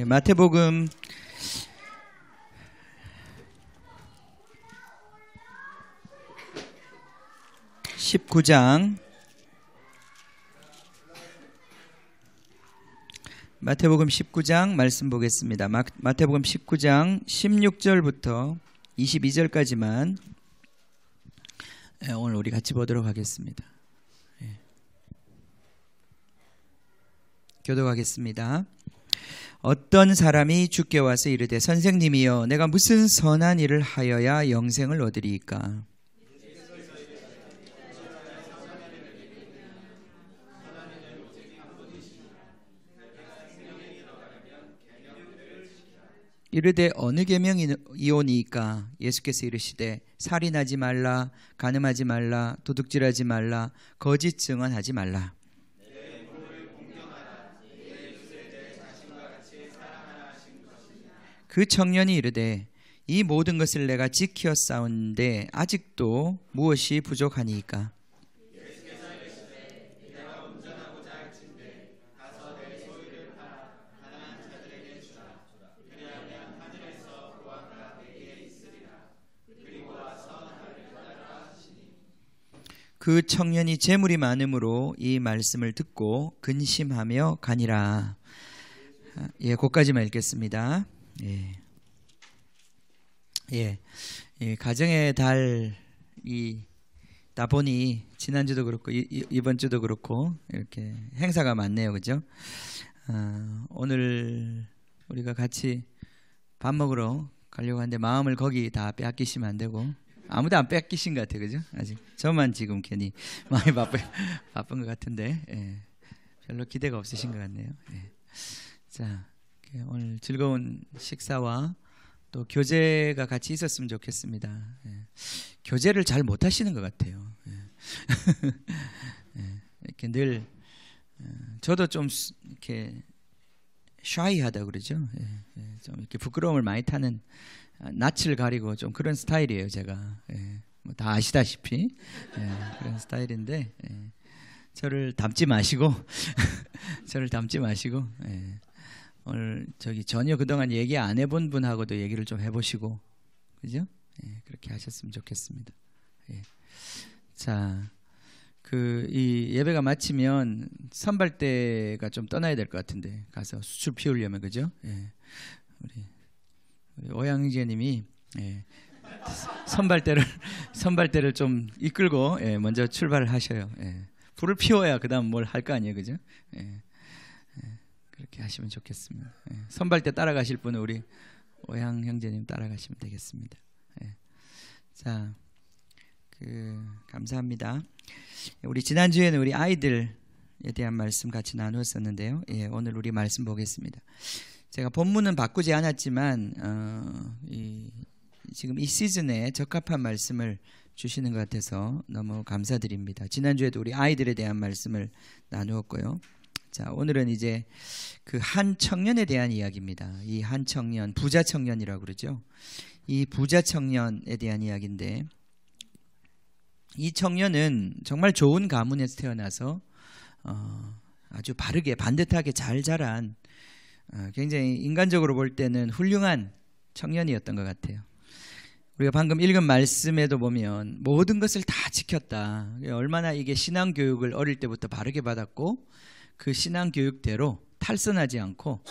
마태복음 19장 마태복음 19장 말씀 보겠습니다. 마태복음 19장 16절부터 22절까지만 오늘 우리 같이 보도록 하겠습니다. 교독하겠습니다. 어떤 사람이 주께 와서 이르되 선생님이여 내가 무슨 선한 일을 하여야 영생을 얻으리이까? 이르되 어느 계명이오니이까? 예수께서 이르시되 살인하지 말라, 간음하지 말라, 도둑질하지 말라, 거짓 증언하지 말라. 그 청년이 이르되 이 모든 것을 내가 지키었사온데 아직도 무엇이 부족하니이까? 그 청년이 재물이 많음으로 이 말씀을 듣고 근심하며 가니라. 거기까지만 읽겠습니다. 가정의 달이 다 보니 지난주도 그렇고 이번 주도 그렇고 이렇게 행사가 많네요, 그죠? 오늘 우리가 같이 밥 먹으러 가려고 하는데 마음을 거기 다 빼앗기시면 안 되고, 아무도 안 뺏기신 것 같아요, 그죠? 아직 저만 지금 괜히 많이 바쁜 것 같은데, 별로 기대가 없으신 것 같네요. 자, 오늘 즐거운 식사와 또 교제가 같이 있었으면 좋겠습니다. 교제를 잘 못하시는 것 같아요. 이렇게 늘 저도 좀 이렇게 샤이하다 그러죠. 좀 이렇게 부끄러움을 많이 타는, 낯을 가리고 좀 그런 스타일이에요, 제가. 뭐 다 아시다시피 그런 스타일인데, 저를 닮지 마시고 오늘 전혀 그동안 얘기 안 해본 분하고도 얘기를 좀 해보시고, 그죠? 그렇게 하셨으면 좋겠습니다. 자, 이 예배가 마치면 선발대가 좀 떠나야 될 것 같은데, 가서 수출 피우려면, 그죠? 우리 오양 형제님이 선발대를 좀 이끌고 먼저 출발을 하셔요. 불을 피워야 그 다음 뭘 할 거 아니에요, 그죠? 그렇게 하시면 좋겠습니다. 선발대 따라가실 분은 우리 오양 형제님 따라가시면 되겠습니다. 자, 감사합니다. 우리 지난주에는 우리 아이들에 대한 말씀 같이 나누었었는데요. 오늘 우리 말씀 보겠습니다. 제가 본문은 바꾸지 않았지만 지금 이 시즌에 적합한 말씀을 주시는 것 같아서 너무 감사드립니다. 지난주에도 우리 아이들에 대한 말씀을 나누었고요. 자, 오늘은 이제 그 한 청년에 대한 이야기입니다. 이 한 청년, 부자 청년이라고 그러죠. 이 부자 청년에 대한 이야기인데, 이 청년은 정말 좋은 가문에서 태어나서 아주 바르게 반듯하게 잘 자란, 굉장히 인간적으로 볼 때는 훌륭한 청년이었던 것 같아요. 우리가 방금 읽은 말씀에도 보면 모든 것을 다 지켰다. 얼마나 이게 신앙교육을 어릴 때부터 바르게 받았고 그 신앙교육대로 탈선하지 않고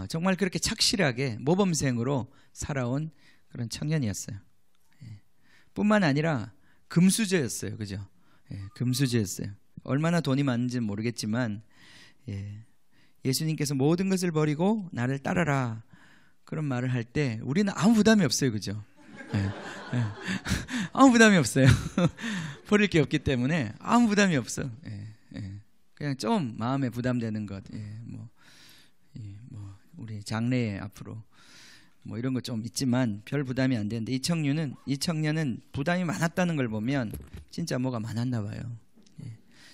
정말 그렇게 착실하게 모범생으로 살아온 그런 청년이었어요. 뿐만 아니라 금수저였어요, 그죠? 금수저였어요. 얼마나 돈이 많은지는 모르겠지만 예수님께서 모든 것을 버리고 나를 따라라, 그런 말을 할 때 우리는 아무 부담이 없어요, 그죠? 아무 부담이 없어요. 버릴 게 없기 때문에 아무 부담이 없어. 그냥 좀 마음에 부담되는 것, 우리 장래에 앞으로 뭐 이런 거 좀 있지만 별 부담이 안 되는데, 이 청년은 부담이 많았다는 걸 보면 진짜 뭐가 많았나 봐요.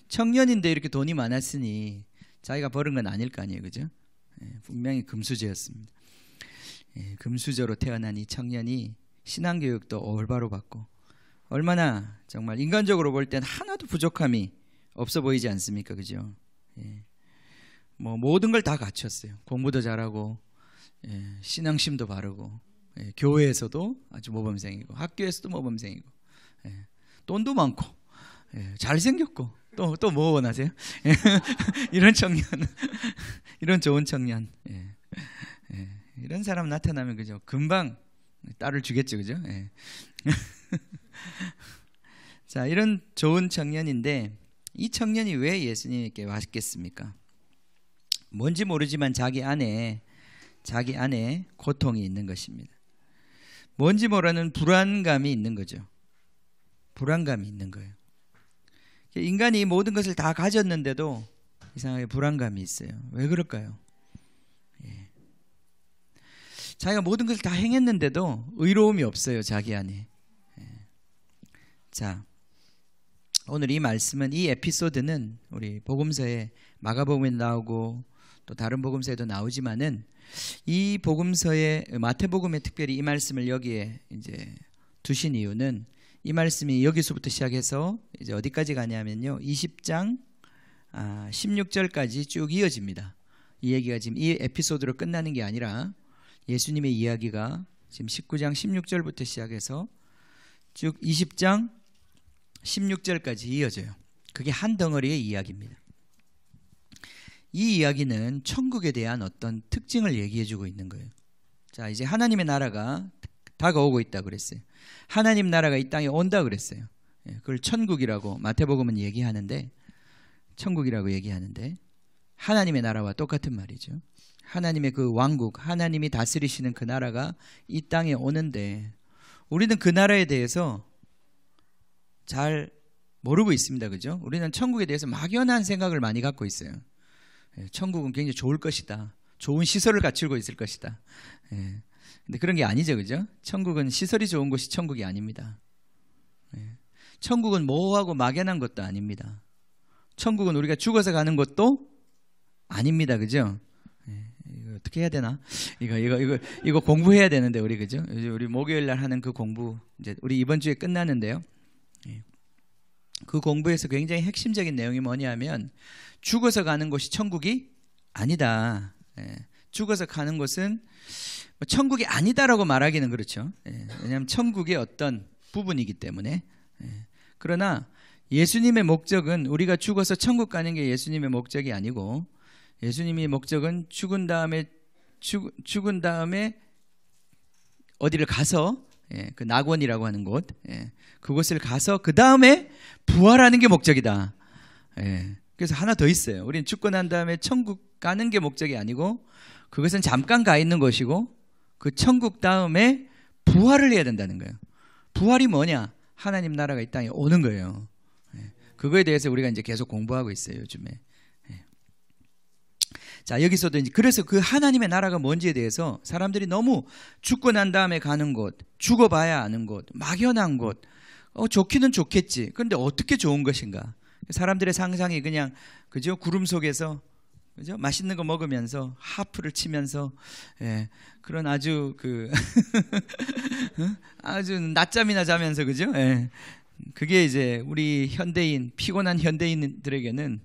청년인데 이렇게 돈이 많았으니 자기가 벌은 건 아닐 거 아니에요, 그죠? 분명히 금수저였습니다. 금수저로 태어난 이 청년이 신앙교육도 올바로 받고, 얼마나 정말 인간적으로 볼 땐 하나도 부족함이 없어 보이지 않습니까? 그죠? 뭐 모든 걸 다 갖췄어요. 공부도 잘하고, 신앙심도 바르고, 교회에서도 아주 모범생이고, 학교에서도 모범생이고, 돈도 많고, 잘생겼고, 또 뭐 원하세요? 이런 청년, 이런 좋은 청년, 이런 사람 나타나면 그죠? 금방 딸을 주겠죠, 그죠? 자, 이런 좋은 청년인데 이 청년이 왜 예수님께 왔겠습니까? 뭔지 모르지만 자기 안에 고통이 있는 것입니다. 뭔지 모르는 불안감이 있는 거죠. 불안감이 있는 거예요. 인간이 모든 것을 다 가졌는데도 이상하게 불안감이 있어요. 왜 그럴까요? 자기가 모든 것을 다 행했는데도 의로움이 없어요, 자기 안에. 자, 오늘 이 말씀은, 이 에피소드는 우리 복음서에, 마가복음에 나오고 또 다른 복음서에도 나오지만은 이 복음서에, 마태복음에 특별히 이 말씀을 여기에 이제 두신 이유는, 이 말씀이 여기서부터 시작해서 이제 어디까지 가냐면요, 20장 16절까지 쭉 이어집니다. 이 얘기가 지금 이 에피소드로 끝나는 게 아니라 예수님의 이야기가 지금 19장 16절부터 시작해서 쭉 20장 16절까지 이어져요. 그게 한 덩어리의 이야기입니다. 이 이야기는 천국에 대한 어떤 특징을 얘기해주고 있는 거예요. 자, 이제 하나님의 나라가 다가오고 있다 그랬어요. 하나님 나라가 이 땅에 온다 그랬어요. 그걸 천국이라고 마태복음은 얘기하는데, 천국이라고 얘기하는데, 하나님의 나라와 똑같은 말이죠. 하나님의 그 왕국, 하나님이 다스리시는 그 나라가 이 땅에 오는데, 우리는 그 나라에 대해서 잘 모르고 있습니다. 그죠? 우리는 천국에 대해서 막연한 생각을 많이 갖고 있어요. 천국은 굉장히 좋을 것이다. 좋은 시설을 갖추고 있을 것이다. 근데 그런 게 아니죠. 그죠? 천국은 시설이 좋은 곳이 천국이 아닙니다. 천국은 모호하고 막연한 것도 아닙니다. 천국은 우리가 죽어서 가는 것도 아닙니다. 그죠? 이거 어떻게 해야 되나? 이거 공부해야 되는데, 우리, 그죠? 우리 목요일 날 하는 그 공부, 이제 우리 이번 주에 끝나는데요. 그 공부에서 굉장히 핵심적인 내용이 뭐냐면, 죽어서 가는 곳이 천국이 아니다. 죽어서 가는 곳은 천국이 아니다라고 말하기는 그렇죠. 왜냐하면 천국의 어떤 부분이기 때문에. 그러나 예수님의 목적은, 우리가 죽어서 천국 가는 게 예수님의 목적이 아니고, 예수님의 목적은 죽은 다음에 어디를 가서, 그 낙원이라고 하는 곳, 그곳을 가서 그 다음에 부활하는 게 목적이다. 그래서 하나 더 있어요. 우리는 죽고 난 다음에 천국 가는 게 목적이 아니고, 그것은 잠깐 가 있는 것이고, 그 천국 다음에 부활을 해야 된다는 거예요. 부활이 뭐냐? 하나님 나라가 이 땅에 오는 거예요. 그거에 대해서 우리가 이제 계속 공부하고 있어요, 요즘에. 자, 여기서도 이제 그래서 그 하나님의 나라가 뭔지에 대해서 사람들이 너무 죽고 난 다음에 가는 곳, 죽어봐야 아는 곳, 막연한 곳, 좋기는 좋겠지. 그런데 어떻게 좋은 것인가? 사람들의 상상이 그냥, 그죠? 구름 속에서, 그죠? 맛있는 거 먹으면서 하프를 치면서, 그런 아주 아주 낮잠이나 자면서, 그죠? 그게 이제 우리 현대인, 피곤한 현대인들에게는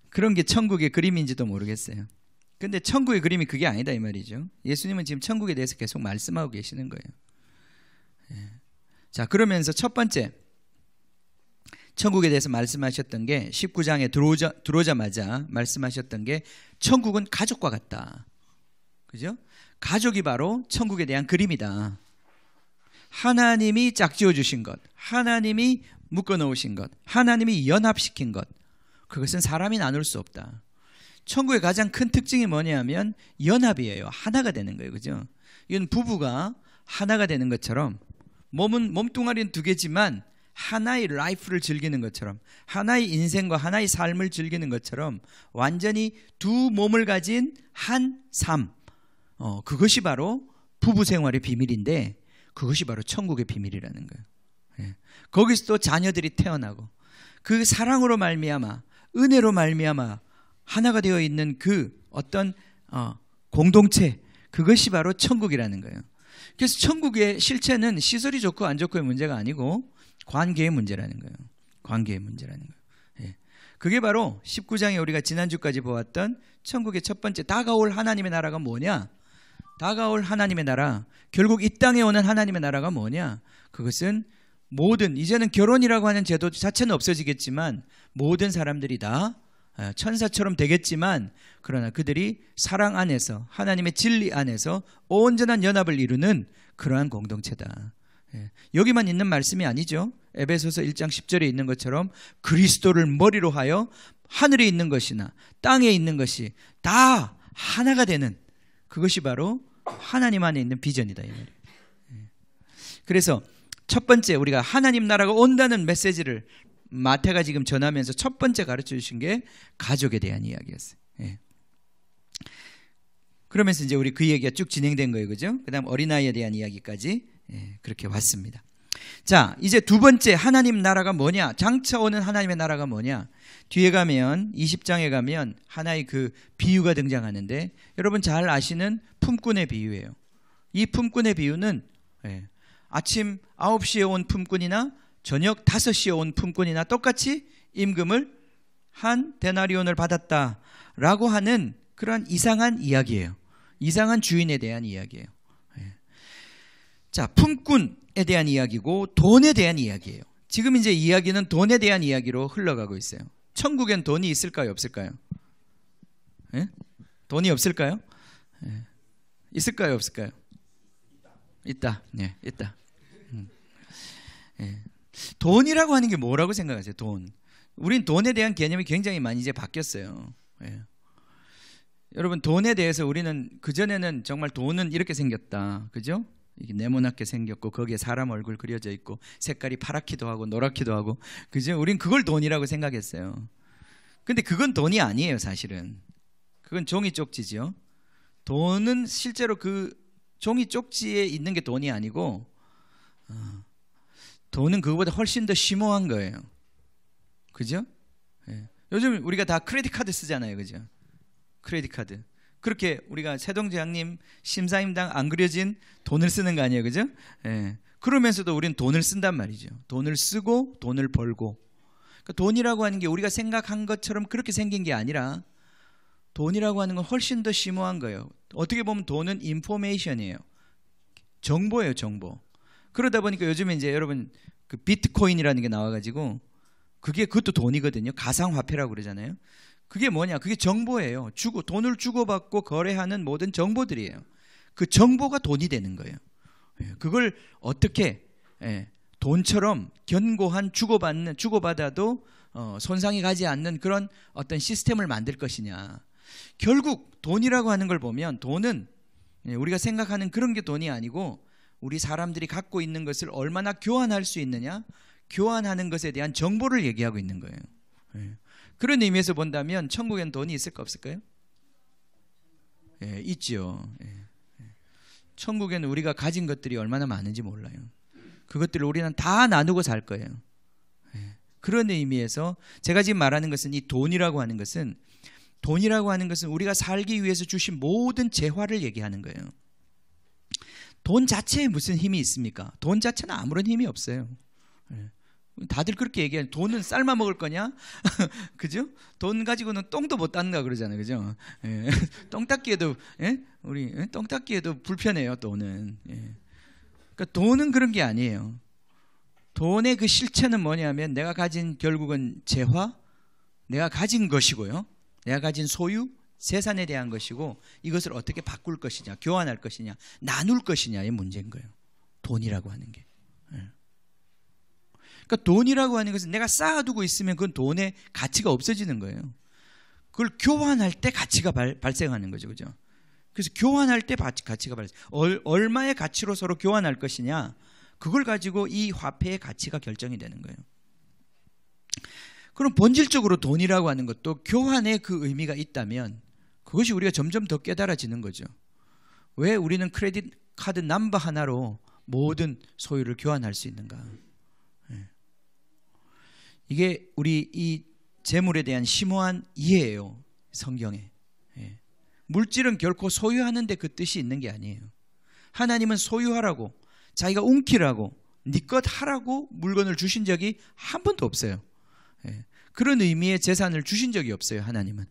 그런 게 천국의 그림인지도 모르겠어요. 근데 천국의 그림이 그게 아니다 이 말이죠. 예수님은 지금 천국에 대해서 계속 말씀하고 계시는 거예요. 자, 그러면서 첫 번째 천국에 대해서 말씀하셨던 게 19장에 들어오자마자 말씀하셨던 게, 천국은 가족과 같다. 그죠? 가족이 바로 천국에 대한 그림이다. 하나님이 짝지어 주신 것, 하나님이 묶어 놓으신 것, 하나님이 연합시킨 것, 그것은 사람이 나눌 수 없다. 천국의 가장 큰 특징이 뭐냐면 연합이에요. 하나가 되는 거예요. 그죠? 이건 부부가 하나가 되는 것처럼, 몸뚱아리는 두 개지만 하나의 라이프를 즐기는 것처럼, 하나의 인생과 하나의 삶을 즐기는 것처럼 완전히 두 몸을 가진 한 삶, 그것이 바로 부부 생활의 비밀인데, 그것이 바로 천국의 비밀이라는 거예요. 거기서 또 자녀들이 태어나고, 그 사랑으로 말미암아, 은혜로 말미암아 하나가 되어 있는 그 어떤 공동체, 그것이 바로 천국이라는 거예요. 그래서 천국의 실체는 시설이 좋고 안 좋고의 문제가 아니고 관계의 문제라는 거예요. 관계의 문제라는 거예요. 그게 바로 19장에 우리가 지난주까지 보았던 천국의 첫 번째 다가올 하나님의 나라가 뭐냐? 다가올 하나님의 나라, 결국 이 땅에 오는 하나님의 나라가 뭐냐? 그것은 모든, 이제는 결혼이라고 하는 제도 자체는 없어지겠지만 모든 사람들이 다 천사처럼 되겠지만, 그러나 그들이 사랑 안에서, 하나님의 진리 안에서 온전한 연합을 이루는 그러한 공동체다. 여기만 있는 말씀이 아니죠. 에베소서 1장 10절에 있는 것처럼 그리스도를 머리로 하여 하늘에 있는 것이나 땅에 있는 것이 다 하나가 되는, 그것이 바로 하나님 안에 있는 비전이다, 이 말이에요. 그래서 첫 번째, 우리가 하나님 나라가 온다는 메시지를 마태가 지금 전하면서 첫 번째 가르쳐 주신 게 가족에 대한 이야기였어요. 그러면서 이제 우리 그 얘기가 쭉 진행된 거예요, 그죠? 그 다음 어린아이에 대한 이야기까지 그렇게 왔습니다. 자, 이제 두 번째, 하나님 나라가 뭐냐? 장차 오는 하나님의 나라가 뭐냐? 뒤에 가면 20장에 가면 하나의 그 비유가 등장하는데, 여러분 잘 아시는 품꾼의 비유예요. 이 품꾼의 비유는 아침 9시에 온 품꾼이나 저녁 5시에 온 품꾼이나 똑같이 임금을 한 데나리온을 받았다라고 하는 그러한 이상한 이야기예요. 이상한 주인에 대한 이야기예요. 자, 품꾼에 대한 이야기고 돈에 대한 이야기예요. 지금 이제 이야기는 돈에 대한 이야기로 흘러가고 있어요. 천국엔 돈이 있을까요, 없을까요? 돈이 없을까요? 있을까요, 없을까요? 있다. 네, 있다. 돈이라고 하는 게 뭐라고 생각하세요? 돈. 우린 돈에 대한 개념이 굉장히 많이 이제 바뀌었어요. 여러분, 돈에 대해서 우리는 그전에는 정말 돈은 이렇게 생겼다, 그죠? 이게 네모나게 생겼고 거기에 사람 얼굴 그려져 있고 색깔이 파랗기도 하고 노랗기도 하고, 그죠? 우린 그걸 돈이라고 생각했어요. 근데 그건 돈이 아니에요, 사실은. 그건 종이 쪽지죠. 돈은 실제로 그 종이 쪽지에 있는 게 돈이 아니고, 돈은 그거보다 훨씬 더 심오한 거예요. 그죠? 요즘 우리가 다 크레딧 카드 쓰잖아요, 그죠? 크레딧 카드. 그렇게 우리가 세동재장님 심사임당 안 그려진 돈을 쓰는 거 아니에요, 그죠? 그러면서도 우리는 돈을 쓴단 말이죠. 돈을 쓰고 돈을 벌고. 그러니까 돈이라고 하는 게 우리가 생각한 것처럼 그렇게 생긴 게 아니라, 돈이라고 하는 건 훨씬 더 심오한 거예요. 어떻게 보면 돈은 인포메이션이에요. 정보예요, 정보. 그러다 보니까 요즘에 이제 여러분 그 비트코인이라는 게 나와가지고, 그것도 돈이거든요. 가상화폐라고 그러잖아요. 그게 뭐냐? 그게 정보예요. 돈을 주고받고 거래하는 모든 정보들이에요. 그 정보가 돈이 되는 거예요. 그걸 어떻게 돈처럼 견고한 주고받아도 손상이 가지 않는 그런 어떤 시스템을 만들 것이냐. 결국 돈이라고 하는 걸 보면, 돈은 우리가 생각하는 그런 게 돈이 아니고, 우리 사람들이 갖고 있는 것을 얼마나 교환할 수 있느냐, 교환하는 것에 대한 정보를 얘기하고 있는 거예요. 그런 의미에서 본다면 천국엔 돈이 있을까 없을까요? 있죠. 천국에는 우리가 가진 것들이 얼마나 많은지 몰라요. 그것들을 우리는 다 나누고 살 거예요. 그런 의미에서 제가 지금 말하는 것은, 이 돈이라고 하는 것은 우리가 살기 위해서 주신 모든 재화를 얘기하는 거예요. 돈 자체에 무슨 힘이 있습니까? 돈 자체는 아무런 힘이 없어요. 다들 그렇게 얘기해요. 돈은 삶아 먹을 거냐? 그죠? 돈 가지고는 똥도 못 닦는다 그러잖아요, 그죠? 똥 닦기에도 똥 닦기에도 불편해요, 돈은. 그러니까 돈은 그런 게 아니에요. 돈의 그 실체는 뭐냐면, 내가 가진 결국은 재화, 내가 가진 것이고요, 내가 가진 소유, 세산에 대한 것이고, 이것을 어떻게 바꿀 것이냐, 교환할 것이냐, 나눌 것이냐의 문제인 거예요. 돈이라고 하는 게. 그러니까 돈이라고 하는 것은 내가 쌓아두고 있으면 그건 돈의 가치가 없어지는 거예요. 그걸 교환할 때 가치가 발생하는 거죠, 그죠? 그래서 교환할 때 가치가 발생. 얼마의 가치로 서로 교환할 것이냐, 그걸 가지고 이 화폐의 가치가 결정이 되는 거예요. 그럼 본질적으로 돈이라고 하는 것도 교환의 그 의미가 있다면, 그것이 우리가 점점 더 깨달아지는 거죠. 왜 우리는 크레딧 카드 넘버 하나로 모든 소유를 교환할 수 있는가? 이게 우리 이 재물에 대한 심오한 이해예요, 성경에. 물질은 결코 소유하는 데 그 뜻이 있는 게 아니에요. 하나님은 소유하라고, 자기가 움키라고, 네 것 하라고 물건을 주신 적이 한 번도 없어요. 그런 의미의 재산을 주신 적이 없어요, 하나님은.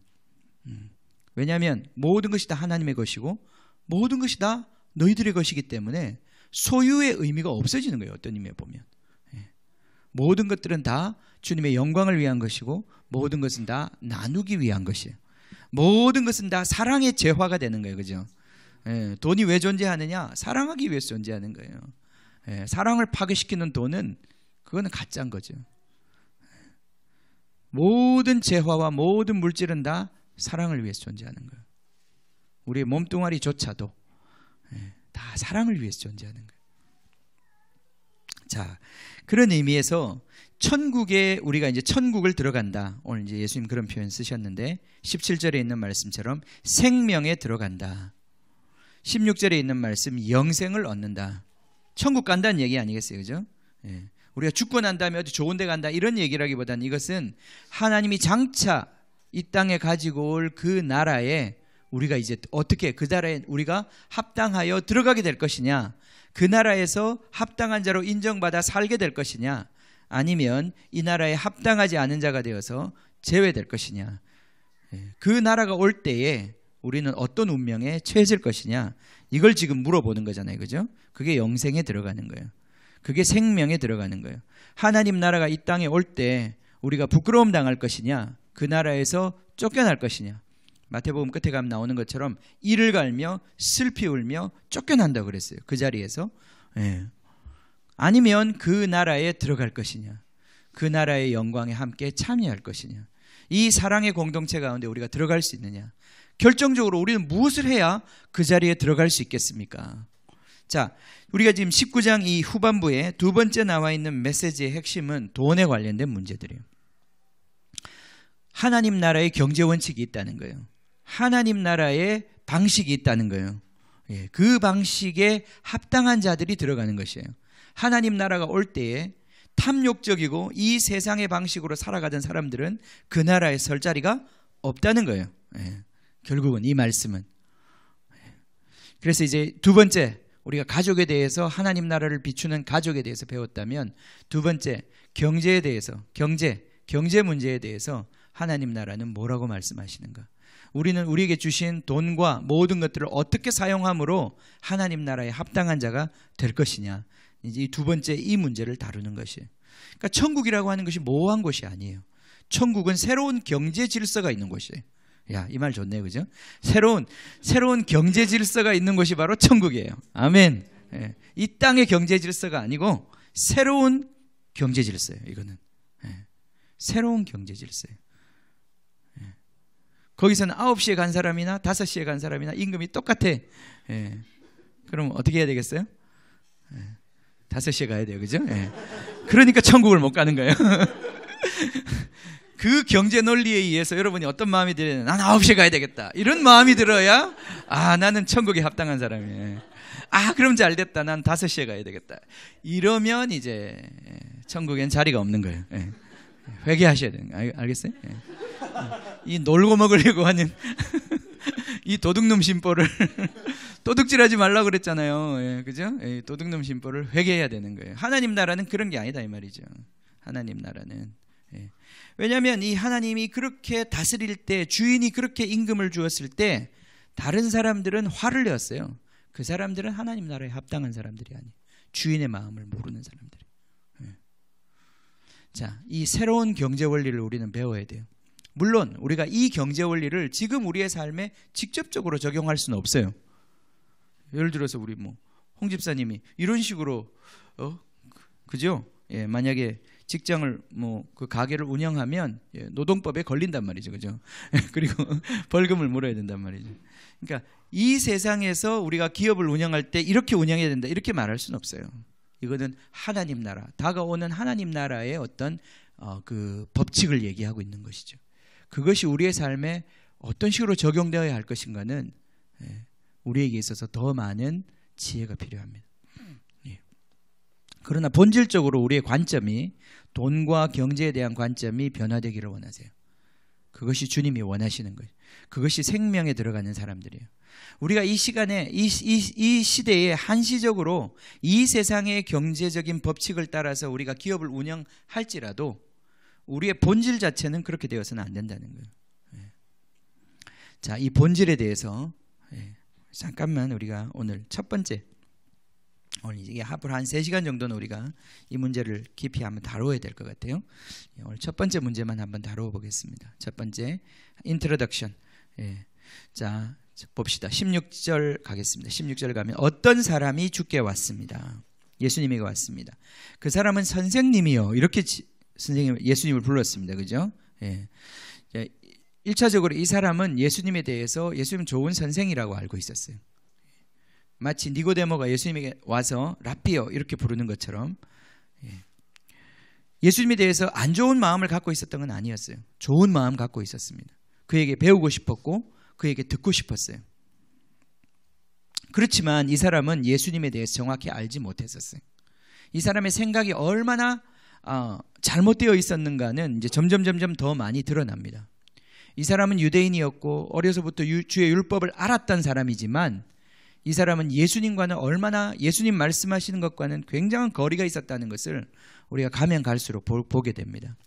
왜냐하면 모든 것이 다 하나님의 것이고 모든 것이 다 너희들의 것이기 때문에 소유의 의미가 없어지는 거예요, 어떤 의미에 보면. 모든 것들은 다 주님의 영광을 위한 것이고 모든 것은 다 나누기 위한 것이에요. 모든 것은 다 사랑의 재화가 되는 거예요, 그죠? 돈이 왜 존재하느냐? 사랑하기 위해서 존재하는 거예요. 사랑을 파괴시키는 돈은 그거는 가짜인 거죠. 모든 재화와 모든 물질은 다 사랑을 위해서 존재하는 거예요. 우리의 몸뚱아리조차도 다 사랑을 위해서 존재하는 거예요. 자, 그런 의미에서 천국에 우리가 이제 천국을 들어간다. 오늘 이제 예수님 그런 표현 쓰셨는데 17절에 있는 말씀처럼 생명에 들어간다. 16절에 있는 말씀 영생을 얻는다. 천국 간다는 얘기 아니겠어요, 그죠? 우리가 죽고 난 다음에 어디 좋은 데 간다 이런 얘기라기보다는 이것은 하나님이 장차 이 땅에 가지고 올 그 나라에 우리가 이제 어떻게 그 나라에 우리가 합당하여 들어가게 될 것이냐, 그 나라에서 합당한 자로 인정받아 살게 될 것이냐, 아니면 이 나라에 합당하지 않은 자가 되어서 제외될 것이냐, 그 나라가 올 때에 우리는 어떤 운명에 처해질 것이냐, 이걸 지금 물어보는 거잖아요, 그죠? 그게 영생에 들어가는 거예요. 그게 생명에 들어가는 거예요. 하나님 나라가 이 땅에 올 때 우리가 부끄러움 당할 것이냐, 그 나라에서 쫓겨날 것이냐. 마태복음 끝에 가면 나오는 것처럼 이를 갈며 슬피 울며 쫓겨난다고 그랬어요, 그 자리에서. 아니면 그 나라에 들어갈 것이냐, 그 나라의 영광에 함께 참여할 것이냐. 이 사랑의 공동체 가운데 우리가 들어갈 수 있느냐. 결정적으로 우리는 무엇을 해야 그 자리에 들어갈 수 있겠습니까? 자, 우리가 지금 19장 이 후반부에 두 번째 나와 있는 메시지의 핵심은 돈에 관련된 문제들이에요. 하나님 나라의 경제 원칙이 있다는 거예요. 하나님 나라의 방식이 있다는 거예요. 그 방식에 합당한 자들이 들어가는 것이에요. 하나님 나라가 올 때에 탐욕적이고 이 세상의 방식으로 살아가던 사람들은 그 나라에 설 자리가 없다는 거예요. 결국은 이 말씀은. 그래서 이제 두 번째, 우리가 가족에 대해서 하나님 나라를 비추는 가족에 대해서 배웠다면, 두 번째 경제에 대해서, 경제 문제에 대해서 하나님 나라는 뭐라고 말씀하시는가. 우리는 우리에게 주신 돈과 모든 것들을 어떻게 사용함으로 하나님 나라에 합당한 자가 될 것이냐. 이제 이 두 번째 이 문제를 다루는 것이에요. 그러니까 천국이라고 하는 것이 모호한 곳이 아니에요. 천국은 새로운 경제 질서가 있는 곳이에요. 야, 이 말 좋네요, 그죠? 새로운 경제 질서가 있는 곳이 바로 천국이에요. 아멘. 이 땅의 경제 질서가 아니고 새로운 경제 질서예요, 이거는. 새로운 경제 질서예요. 거기서는 9시에 간 사람이나 5시에 간 사람이나 임금이 똑같아. 그럼 어떻게 해야 되겠어요? 5시에 가야 돼요, 그죠? 그러니까 천국을 못 가는 거예요. 그 경제 논리에 의해서 여러분이 어떤 마음이 들어요? 난 9시에 가야 되겠다, 이런 마음이 들어야 나는 천국에 합당한 사람이에요. 그럼 잘 됐다, 난 5시에 가야 되겠다, 이러면 이제 천국엔 자리가 없는 거예요. 회개하셔야 되는 거예요. 알겠어요? 이 놀고 먹으려고 하는 이 도둑놈 심보를 도둑질하지 말라고 그랬잖아요. 그죠? 도둑놈 심보를 회개해야 되는 거예요. 하나님 나라는 그런 게 아니다, 이 말이죠. 하나님 나라는. 왜냐하면 이 하나님이 그렇게 다스릴 때, 주인이 그렇게 임금을 주었을 때 다른 사람들은 화를 내었어요. 그 사람들은 하나님 나라에 합당한 사람들이 아니에요. 주인의 마음을 모르는 사람들이. 자, 이 새로운 경제 원리를 우리는 배워야 돼요. 물론 우리가 이 경제 원리를 지금 우리의 삶에 직접적으로 적용할 수는 없어요. 예를 들어서 우리 홍 집사님이 이런 식으로 그죠? 만약에 직장을 그 가게를 운영하면 노동법에 걸린단 말이죠, 그죠? 그리고 벌금을 물어야 된단 말이죠. 그러니까 이 세상에서 우리가 기업을 운영할 때 이렇게 운영해야 된다, 이렇게 말할 수는 없어요. 이거는 하나님 나라, 다가오는 하나님 나라의 어떤 그 법칙을 얘기하고 있는 것이죠. 그것이 우리의 삶에 어떤 식으로 적용되어야 할 것인가는 우리에게 있어서 더 많은 지혜가 필요합니다. 그러나 본질적으로 우리의 관점이, 돈과 경제에 대한 관점이 변화되기를 원하세요. 그것이 주님이 원하시는 거예요. 그것이 생명에 들어가는 사람들이에요. 우리가 이 시간에 이 시대에 한시적으로 이 세상의 경제적인 법칙을 따라서 우리가 기업을 운영할지라도 우리의 본질 자체는 그렇게 되어서는 안 된다는 거예요. 자, 이 본질에 대해서 잠깐만 우리가 오늘 첫 번째, 오늘 이게 합을 한 3시간 정도는 우리가 이 문제를 깊이 한번 다루어야 될 것 같아요. 오늘 첫 번째 문제만 한번 다루어 보겠습니다. 첫 번째 인트로덕션. 자, 봅시다. 16절 가겠습니다. 16절 가면 어떤 사람이 주께 왔습니다. 예수님에게 왔습니다. 그 사람은 선생님이요, 이렇게 예수님을 불렀습니다. 그죠? 1차적으로 이 사람은 예수님에 대해서 예수님 좋은 선생이라고 알고 있었어요. 마치 니고데모가 예수님에게 와서 라삐요 이렇게 부르는 것처럼 예수님에 대해서 안 좋은 마음을 갖고 있었던 건 아니었어요. 좋은 마음 갖고 있었습니다. 그에게 배우고 싶었고 그에게 듣고 싶었어요. 그렇지만 이 사람은 예수님에 대해서 정확히 알지 못했었어요. 이 사람의 생각이 얼마나 잘못되어 있었는가는 이제 점점 더 많이 드러납니다. 이 사람은 유대인이었고 어려서부터 주의 율법을 알았던 사람이지만 이 사람은 예수님과는 얼마나 예수님 말씀하시는 것과는 굉장한 거리가 있었다는 것을 우리가 가면 갈수록 보게 됩니다.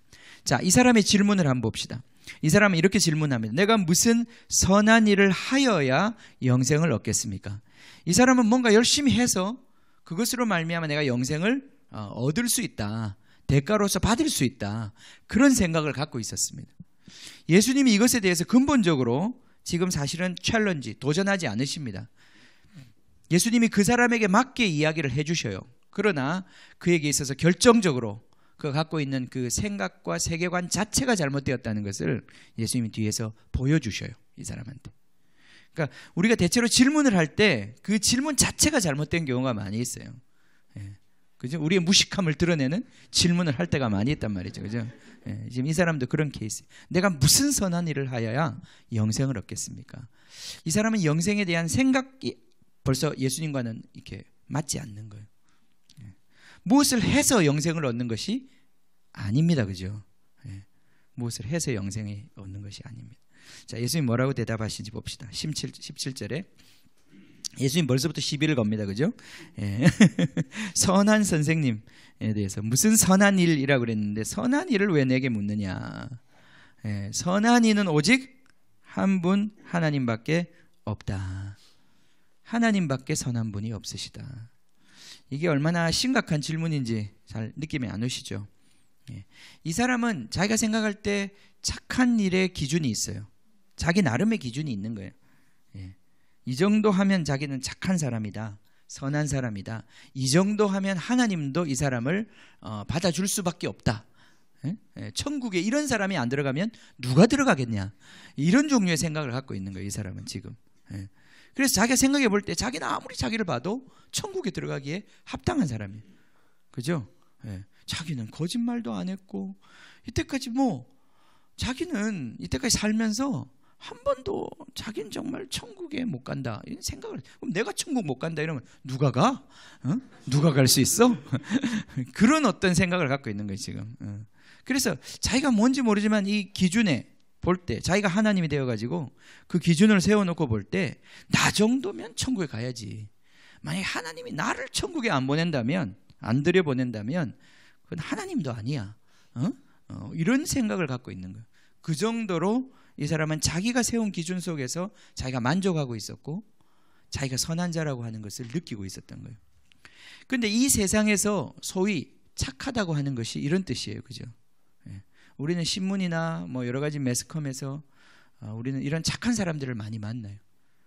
자, 이 사람의 질문을 한번 봅시다. 이 사람은 이렇게 질문합니다. 내가 무슨 선한 일을 하여야 영생을 얻겠습니까? 이 사람은 뭔가 열심히 해서 그것으로 말미암아 내가 영생을 얻을 수 있다, 대가로서 받을 수 있다, 그런 생각을 갖고 있었습니다. 예수님이 이것에 대해서 근본적으로 지금 사실은 챌린지, 도전하지 않으십니다. 예수님이 그 사람에게 맞게 이야기를 해주셔요. 그러나 그에게 있어서 결정적으로 그가 갖고 있는 그 생각과 세계관 자체가 잘못되었다는 것을 예수님이 뒤에서 보여주셔요. 이 사람한테. 그러니까 우리가 대체로 질문을 할 때 그 질문 자체가 잘못된 경우가 많이 있어요. 그죠? 우리의 무식함을 드러내는 질문을 할 때가 많이 있단 말이죠. 그죠? 지금 이 사람도 그런 케이스. 내가 무슨 선한 일을 하여야 영생을 얻겠습니까? 이 사람은 영생에 대한 생각이 벌써 예수님과는 이렇게 맞지 않는 거예요. 무엇을 해서 영생을 얻는 것이 아닙니다. 그죠? 무엇을 해서 영생을 얻는 것이 아닙니다. 자, 예수님 뭐라고 대답하시는지 봅시다. 17절에 예수님 벌써부터 시비를 겁니다. 그죠? 선한 선생님에 대해서 무슨 선한 일이라고 그랬는데 선한 일을 왜 내게 묻느냐. 선한 이는 오직 한 분 하나님밖에 없다. 하나님밖에 선한 분이 없으시다. 이게 얼마나 심각한 질문인지 잘 느낌이 안 오시죠? 이 사람은 자기가 생각할 때 착한 일의 기준이 있어요. 자기 나름의 기준이 있는 거예요. 이 정도 하면 자기는 착한 사람이다, 선한 사람이다. 이 정도 하면 하나님도 이 사람을 받아줄 수밖에 없다. 천국에 이런 사람이 안 들어가면 누가 들어가겠냐, 이런 종류의 생각을 갖고 있는 거예요. 이 사람은 지금. 그래서 자기가 생각해 볼 때 자기는 아무리 자기를 봐도 천국에 들어가기에 합당한 사람이에요. 그죠? 자기는 거짓말도 안 했고 이때까지 자기는 이때까지 살면서 한 번도 자기는 정말 천국에 못 간다 이런 생각을, 그럼 내가 천국 못 간다 이러면 누가 가? 누가 갈 수 있어? 그런 어떤 생각을 갖고 있는 거예요 지금. 그래서 자기가 뭔지 모르지만 이 기준에 볼 때 자기가 하나님이 되어가지고 그 기준을 세워놓고 볼 때 나 정도면 천국에 가야지. 만약에 하나님이 나를 천국에 안 보낸다면, 안 들여보낸다면 그건 하나님도 아니야. 이런 생각을 갖고 있는 거예요. 그 정도로 이 사람은 자기가 세운 기준 속에서 자기가 만족하고 있었고 자기가 선한 자라고 하는 것을 느끼고 있었던 거예요. 그런데 이 세상에서 소위 착하다고 하는 것이 이런 뜻이에요. 그죠? 우리는 신문이나 여러 가지 매스컴에서 우리는 이런 착한 사람들을 많이 만나요.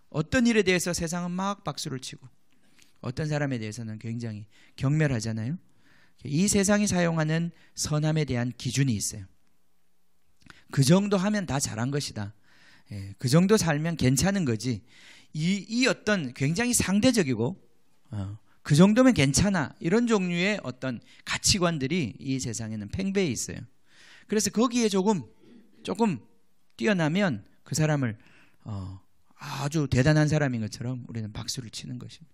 어떤 일에 대해서 세상은 막 박수를 치고 어떤 사람에 대해서는 굉장히 경멸하잖아요. 이 세상이 사용하는 선함에 대한 기준이 있어요. 그 정도 하면 다 잘한 것이다. 그 정도 살면 괜찮은 거지. 이 어떤 굉장히 상대적이고 그 정도면 괜찮아, 이런 종류의 어떤 가치관들이 이 세상에는 팽배해 있어요. 그래서 거기에 조금 뛰어나면 그 사람을 아주 대단한 사람인 것처럼 우리는 박수를 치는 것입니다.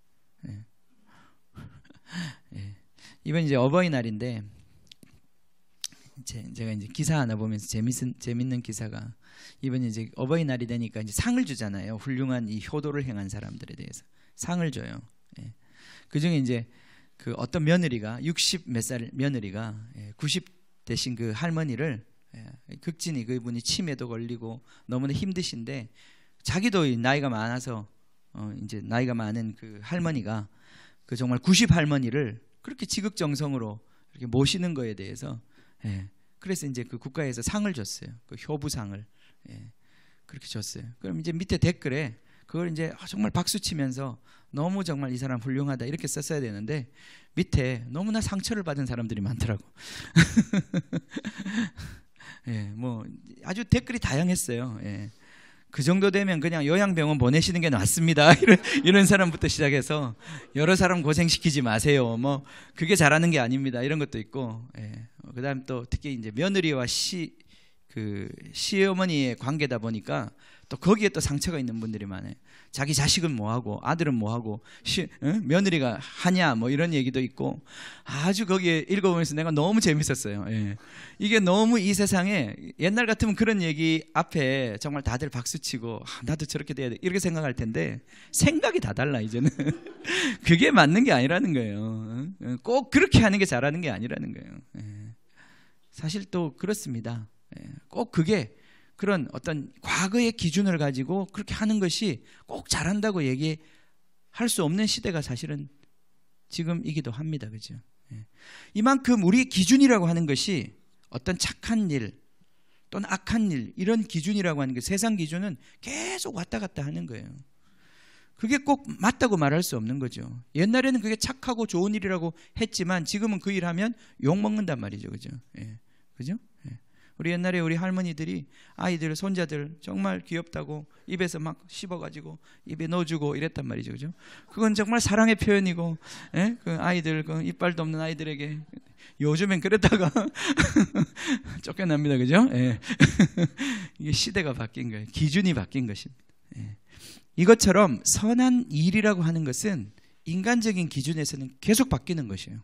이번 이제 어버이날인데 제가 이제 기사 하나 보면서 재밌는 기사가, 이번 이제 어버이날이 되니까 이제 상을 주잖아요. 훌륭한 이 효도를 행한 사람들에 대해서 상을 줘요. 그 중에 이제 그 어떤 며느리가 60 몇 살 며느리가 되신 그 할머니를, 극진히 그분이 치매도 걸리고 너무나 힘드신데 자기도 나이가 많아서 이제 나이가 많은 그 할머니가 그 정말 90 할머니를 그렇게 지극정성으로 이렇게 모시는 거에 대해서, 그래서 이제 그 국가에서 상을 줬어요. 그 효부상을, 그렇게 줬어요. 그럼 이제 밑에 댓글에 그걸 이제 정말 박수 치면서 너무 정말 이 사람 훌륭하다 이렇게 썼어야 되는데 밑에 너무나 상처를 받은 사람들이 많더라고. 뭐 아주 댓글이 다양했어요. 그 정도 되면 그냥 요양병원 보내시는 게 낫습니다. 이런 사람부터 시작해서 여러 사람 고생시키지 마세요. 뭐 그게 잘하는 게 아닙니다. 이런 것도 있고, 그다음 또 특히 이제 며느리와 시어머니의 관계다 보니까 또 거기에 또 상처가 있는 분들이 많아요. 자기 자식은 뭐하고 아들은 뭐하고 며느리가 하냐 뭐 이런 얘기도 있고, 아주 거기에 읽어보면서 내가 너무 재밌었어요. 이게 너무 이 세상에 옛날 같으면 그런 얘기 앞에 정말 다들 박수치고 나도 저렇게 돼야 돼 이렇게 생각할 텐데 생각이 다 달라 이제는. 그게 맞는 게 아니라는 거예요. 꼭 그렇게 하는 게 잘하는 게 아니라는 거예요. 사실 또 그렇습니다. 꼭 그게 그런 어떤 과거의 기준을 가지고 그렇게 하는 것이 꼭 잘한다고 얘기할 수 없는 시대가 사실은 지금이기도 합니다. 그죠? 이만큼 우리 기준이라고 하는 것이 어떤 착한 일 또는 악한 일, 이런 기준이라고 하는 게 세상 기준은 계속 왔다 갔다 하는 거예요. 그게 꼭 맞다고 말할 수 없는 거죠. 옛날에는 그게 착하고 좋은 일이라고 했지만 지금은 그 일하면 욕먹는단 말이죠. 그죠? 그죠? 우리 옛날에 우리 할머니들이 아이들, 손자들 정말 귀엽다고 입에서 막 씹어가지고 입에 넣어주고 이랬단 말이죠. 그죠? 그건 정말 사랑의 표현이고, 그 아이들, 그 이빨도 없는 아이들에게 요즘엔 그랬다가 쫓겨납니다. 그죠? 이게 시대가 바뀐 거예요. 기준이 바뀐 것입니다. 이것처럼 선한 일이라고 하는 것은 인간적인 기준에서는 계속 바뀌는 것이에요.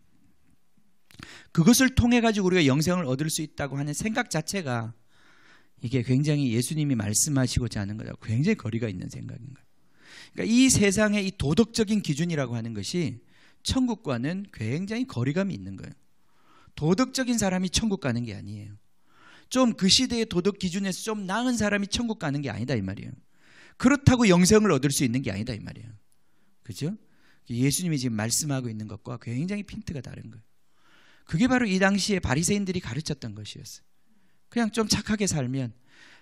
그것을 통해 가지고 우리가 영생을 얻을 수 있다고 하는 생각 자체가 이게 굉장히 예수님이 말씀하시고자 하는 거하고 굉장히 거리가 있는 생각인 거예요. 그러니까 이 세상의 이 도덕적인 기준이라고 하는 것이 천국과는 굉장히 거리감이 있는 거예요. 도덕적인 사람이 천국 가는 게 아니에요. 좀 그 시대의 도덕 기준에서 좀 나은 사람이 천국 가는 게 아니다 이 말이에요. 그렇다고 영생을 얻을 수 있는 게 아니다 이 말이에요. 그죠? 예수님이 지금 말씀하고 있는 것과 굉장히 핀트가 다른 거예요. 그게 바로 이 당시에 바리새인들이 가르쳤던 것이었어요. 그냥 좀 착하게 살면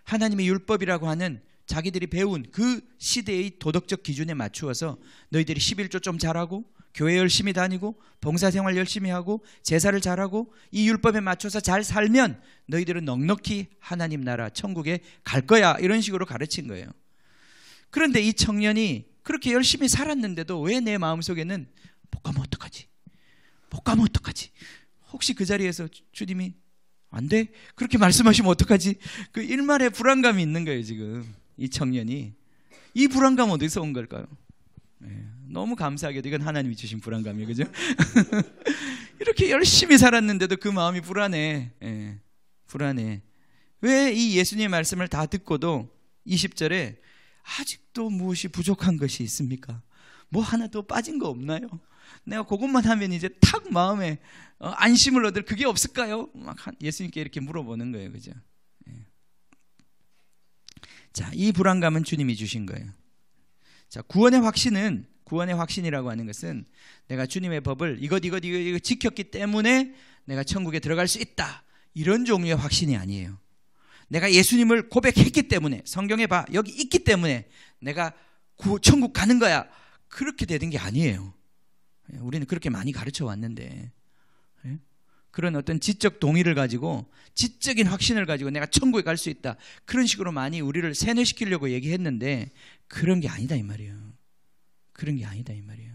하나님의 율법이라고 하는 자기들이 배운 그 시대의 도덕적 기준에 맞추어서 너희들이 11조 좀 잘하고 교회 열심히 다니고 봉사생활 열심히 하고 제사를 잘하고 이 율법에 맞춰서 잘 살면 너희들은 넉넉히 하나님 나라 천국에 갈 거야, 이런 식으로 가르친 거예요. 그런데 이 청년이 그렇게 열심히 살았는데도 왜 내 마음속에는 못 가면 어떡하지? 못 가면 어떡하지? 혹시 그 자리에서 주님이 안 돼? 그렇게 말씀하시면 어떡하지? 그 일말의 불안감이 있는 거예요. 지금 이 청년이. 이 불안감 어디서 온 걸까요? 너무 감사하게도 이건 하나님이 주신 불안감이에요. 그죠? 이렇게 열심히 살았는데도 그 마음이 불안해. 불안해. 왜 이 예수님의 말씀을 다 듣고도 20절에 아직도 무엇이 부족한 것이 있습니까? 뭐 하나 더 빠진 거 없나요? 내가 그것만 하면 이제 탁 마음에 안심을 얻을 그게 없을까요? 막 예수님께 이렇게 물어보는 거예요. 그죠? 자, 이 불안감은 주님이 주신 거예요. 자, 구원의 확신이라고 하는 것은 내가 주님의 법을 이것 지켰기 때문에 내가 천국에 들어갈 수 있다, 이런 종류의 확신이 아니에요. 내가 예수님을 고백했기 때문에, 성경에 봐 여기 있기 때문에 내가 천국 가는 거야, 그렇게 되는 게 아니에요. 우리는 그렇게 많이 가르쳐 왔는데, 그런 어떤 지적 동의를 가지고, 지적인 확신을 가지고 내가 천국에 갈 수 있다, 그런 식으로 많이 우리를 세뇌시키려고 얘기했는데 그런 게 아니다 이 말이에요. 그런 게 아니다 이 말이에요.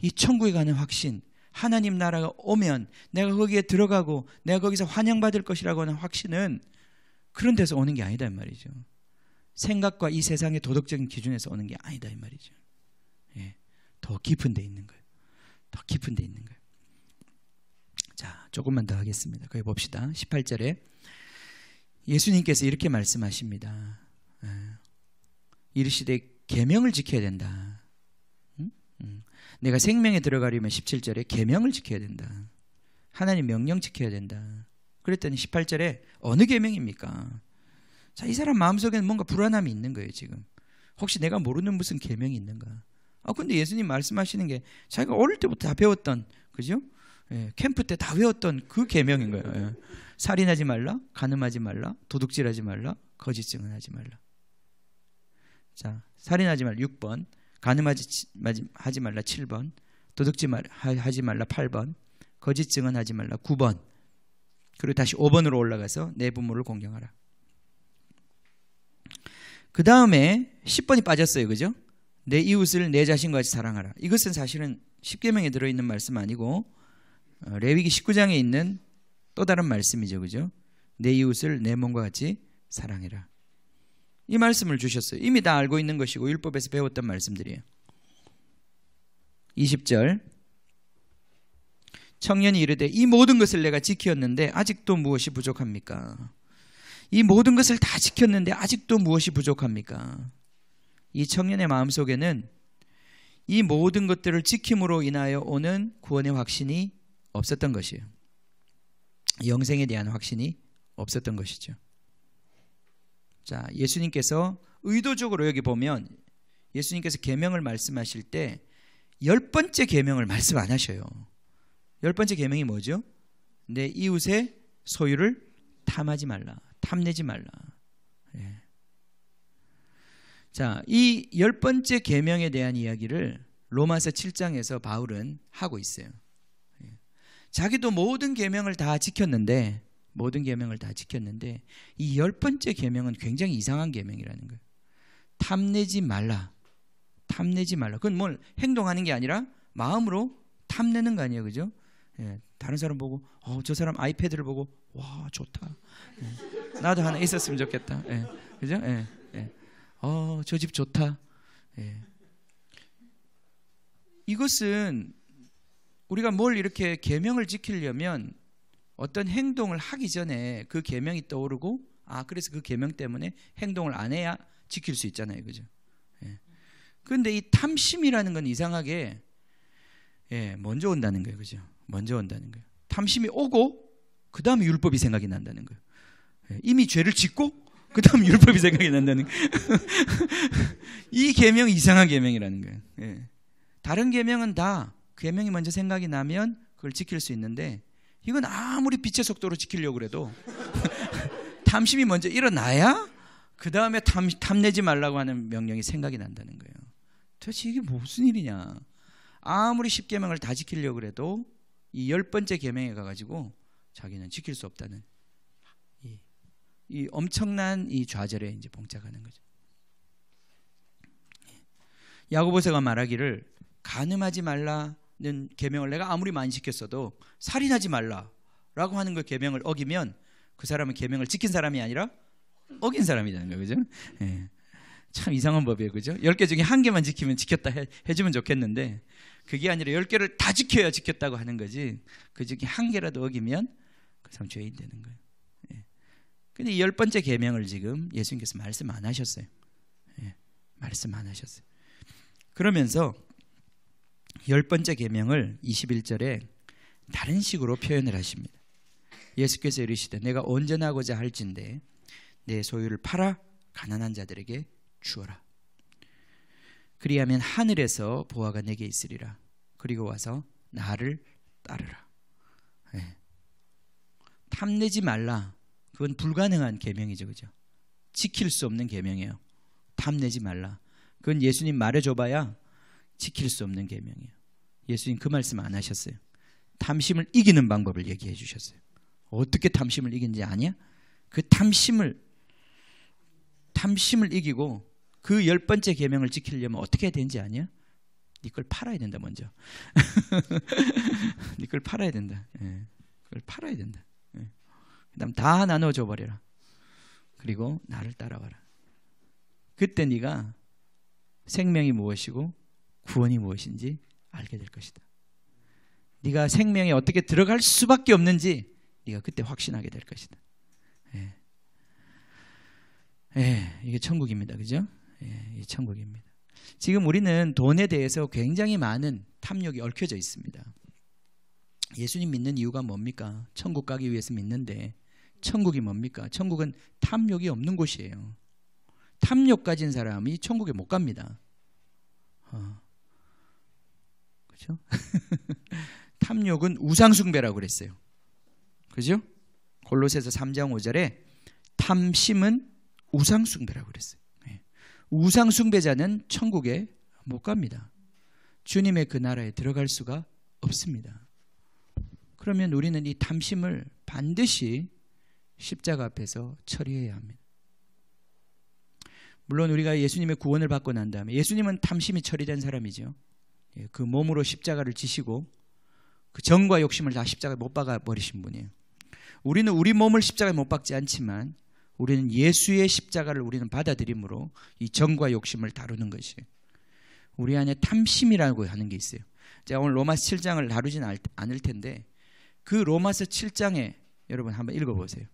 이 천국에 가는 확신, 하나님 나라가 오면 내가 거기에 들어가고 내가 거기서 환영받을 것이라고 하는 확신은 그런 데서 오는 게 아니다 이 말이죠. 생각과 이 세상의 도덕적인 기준에서 오는 게 아니다 이 말이죠. 더 깊은 데 있는 거예요. 더 깊은 데 있는 거예요. 자, 조금만 더 하겠습니다. 거기 봅시다. 18절에 예수님께서 이렇게 말씀하십니다. 이르시되 계명을 지켜야 된다. 내가 생명에 들어가려면 17절에 계명을 지켜야 된다. 하나님 명령 지켜야 된다. 그랬더니 18절에 어느 계명입니까? 자, 이 사람 마음속에는 뭔가 불안함이 있는 거예요. 지금 혹시 내가 모르는 무슨 계명이 있는가? 근데 예수님 말씀하시는 게 자기가 어릴 때부터 다 배웠던, 그죠? 예, 캠프 때 다 외웠던 그 계명인 거예요. 예. 살인하지 말라, 간음하지 말라, 도둑질하지 말라, 거짓 증언하지 말라. 자, 살인하지 말라 6번, 간음하지 말라 7번, 도둑질하지 말라 8번, 거짓 증언하지 말라 9번. 그리고 다시 5번으로 올라가서 내 부모를 공경하라. 그 다음에 10번이 빠졌어요. 그죠? 내 이웃을 내 자신과 같이 사랑하라. 이것은 사실은 10계명에 들어있는 말씀 아니고 레위기 19장에 있는 또 다른 말씀이죠. 그죠? 내 이웃을 내 몸과 같이 사랑해라. 이 말씀을 주셨어요. 이미 다 알고 있는 것이고 율법에서 배웠던 말씀들이에요. 20절, 청년이 이르되 이 모든 것을 내가 지켰는데 아직도 무엇이 부족합니까? 이 모든 것을 다 지켰는데 아직도 무엇이 부족합니까? 이 청년의 마음속에는 이 모든 것들을 지킴으로 인하여 오는 구원의 확신이 없었던 것이에요. 영생에 대한 확신이 없었던 것이죠. 자, 예수님께서 의도적으로 여기 보면 예수님께서 계명을 말씀하실 때 10번째 계명을 말씀 안 하셔요. 10번째 계명이 뭐죠? 내 이웃의 소유를 탐하지 말라, 탐내지 말라. 예. 자, 이 10번째 계명에 대한 이야기를 로마서 7장에서 바울은 하고 있어요. 예. 자기도 모든 계명을 다 지켰는데 이 10번째 계명은 굉장히 이상한 계명이라는 거예요. 탐내지 말라. 그건 뭘 행동하는 게 아니라 마음으로 탐내는 거 아니에요. 그죠? 예, 다른 사람 보고 저 사람 아이패드를 보고 와 좋다. 예, 나도 하나 있었으면 좋겠다. 예, 그죠? 예, 예. 저 집 좋다. 예. 이것은 우리가 뭘 이렇게 계명을 지키려면 어떤 행동을 하기 전에 그 계명이 떠오르고 그래서 그 계명 때문에 행동을 안 해야 지킬 수 있잖아요. 그죠? 예. 그런데 이 탐심이라는 건 이상하게 먼저 온다는 거예요. 그죠? 먼저 온다는 거예요. 탐심이 오고 그 다음에 율법이 생각이 난다는 거예요. 이미 죄를 짓고 그 다음에 율법이 생각이 난다는 거예요. 이 계명이 이상한 계명이라는 거예요. 다른 계명은 다 계명이 먼저 생각이 나면 그걸 지킬 수 있는데 이건 아무리 빛의 속도로 지키려고 해도 탐심이 먼저 일어나야 그 다음에 탐내지 말라고 하는 명령이 생각이 난다는 거예요. 도대체 이게 무슨 일이냐. 아무리 10계명을 다 지키려고 해도 이 10번째 계명에 가가지고 자기는 지킬 수 없다는 이 엄청난 이 좌절에 이제 봉착하는 거죠. 야고보서가 말하기를 간음하지 말라는 계명을 내가 아무리 많이 지켰어도 살인하지 말라라고 하는 그 계명을 어기면 그 사람은 계명을 지킨 사람이 아니라 어긴 사람이라는 거예요. 그죠? 예. 참 이상한 법이에요. 그죠? 10개 중에 1개만 지키면 지켰다 해주면 좋겠는데 그게 아니라 10개를 다 지켜야 지켰다고 하는 거지. 그 중에 1개라도 어기면 그 사람 죄인 되는 거예요. 근데 이 10번째 계명을 지금 예수님께서 말씀 안 하셨어요. 말씀 안 하셨어요. 그러면서 10번째 계명을 21절에 다른 식으로 표현을 하십니다. 예수께서 이르시되 내가 온전하고자 할진대 내 소유를 팔아 가난한 자들에게 주어라. 그리하면 하늘에서 보화가 내게 있으리라. 그리고 와서 나를 따르라. 탐내지 말라. 그건 불가능한 계명이죠. 그죠? 지킬 수 없는 계명이에요. 탐내지 말라. 그건 예수님 말해줘봐야 지킬 수 없는 계명이에요. 예수님 그 말씀 안 하셨어요. 탐심을 이기는 방법을 얘기해 주셨어요. 어떻게 탐심을 이긴지 아냐? 그 탐심을 이기고 그 10번째 계명을 지키려면 어떻게 해야 되는지 아냐? 네 걸 팔아야 된다. 먼저 네 걸 팔아야 된다. 그걸 팔아야 된다. 그 다음 다 나눠줘 버려라. 그리고 나를 따라와라. 그때 네가 생명이 무엇이고 구원이 무엇인지 알게 될 것이다. 네가 생명에 어떻게 들어갈 수밖에 없는지 네가 그때 확신하게 될 것이다. 이게 천국입니다. 그죠? 이게 천국입니다. 지금 우리는 돈에 대해서 굉장히 많은 탐욕이 얽혀져 있습니다. 예수님 믿는 이유가 뭡니까? 천국 가기 위해서 믿는데 천국이 뭡니까? 천국은 탐욕이 없는 곳이에요. 탐욕 가진 사람이 천국에 못 갑니다. 그렇죠? 탐욕은 우상숭배라고 그랬어요. 그죠? 골로새서 3장 5절에 탐심은 우상숭배라고 그랬어요. 우상숭배자는 천국에 못 갑니다. 주님의 그 나라에 들어갈 수가 없습니다. 그러면 우리는 이 탐심을 반드시 십자가 앞에서 처리해야 합니다. 물론 우리가 예수님의 구원을 받고 난 다음에, 예수님은 탐심이 처리된 사람이죠. 그 몸으로 십자가를 지시고 그 정과 욕심을 다 십자가에 못 박아 버리신 분이에요. 우리는 우리 몸을 십자가에 못 박지 않지만 우리는 예수의 십자가를 우리는 받아들임으로 이 정과 욕심을 다루는 것이에요. 우리 안에 탐심이라고 하는 게 있어요. 제가 오늘 로마서 7장을 다루지는 않을 텐데 그 로마서 7장에 여러분 한번 읽어보세요.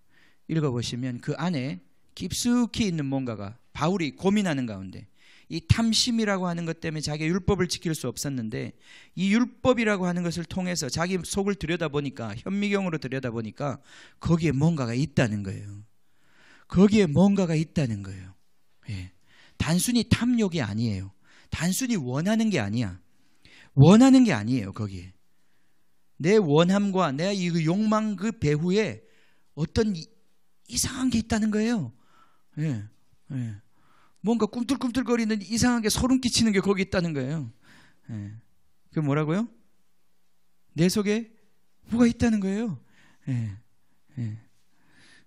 읽어보시면 그 안에 깊숙이 있는 뭔가가, 바울이 고민하는 가운데 이 탐심이라고 하는 것 때문에 자기가 율법을 지킬 수 없었는데 이 율법이라고 하는 것을 통해서 자기 속을 들여다보니까, 현미경으로 들여다보니까 거기에 뭔가가 있다는 거예요. 거기에 뭔가가 있다는 거예요. 예. 단순히 탐욕이 아니에요. 단순히 원하는 게 아니야. 원하는 게 아니에요. 거기에 내 원함과 내 이 욕망 그 배후에 어떤 이상한 게 있다는 거예요. 예. 예. 뭔가 꿈틀꿈틀거리는 이상하게 소름 끼치는 게 거기 있다는 거예요. 예. 그게 뭐라고요? 내 속에 뭐가 있다는 거예요. 예. 예.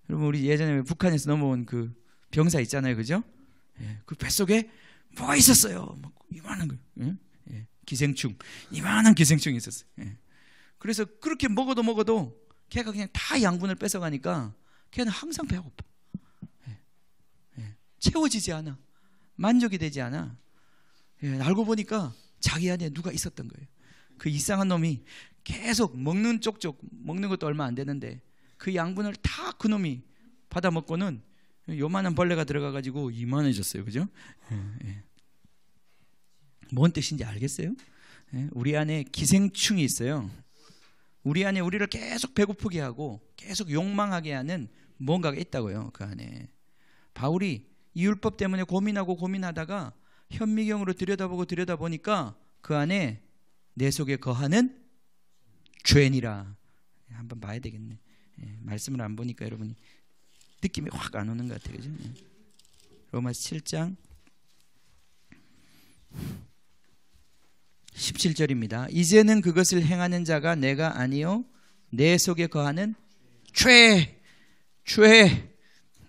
여러분, 우리 예전에 북한에서 넘어온 그 병사 있잖아요, 그죠? 예. 그 뱃속에 뭐가 있었어요. 막 이만한 거, 예? 예. 기생충, 이만한 기생충이 있었어요. 예. 그래서 그렇게 먹어도 걔가 그냥 다 양분을 뺏어가니까 걔는 항상 배고파. 예. 예. 채워지지 않아. 만족이 되지 않아. 예. 알고 보니까 자기 안에 누가 있었던 거예요. 그 이상한 놈이 계속 먹는 쪽쪽, 먹는 것도 얼마 안 되는데 그 양분을 다 그놈이 받아먹고는 요만한 벌레가 들어가가지고 이만해졌어요. 그죠? 예. 예. 뭔 뜻인지 알겠어요? 예. 우리 안에 기생충이 있어요. 우리 안에 우리를 계속 배고프게 하고 계속 욕망하게 하는 뭔가가 있다고요. 그 안에. 바울이 이 율법 때문에 고민하다가 현미경으로 들여다보니까 그 안에 내 속에 거하는 죄니라. 한번 봐야 되겠네. 예, 말씀을 안 보니까 여러분이 느낌이 확 안 오는 것 같아요. 그죠? 예. 로마서 7장 17절입니다. 이제는 그것을 행하는 자가 내가 아니요 내 속에 거하는 죄.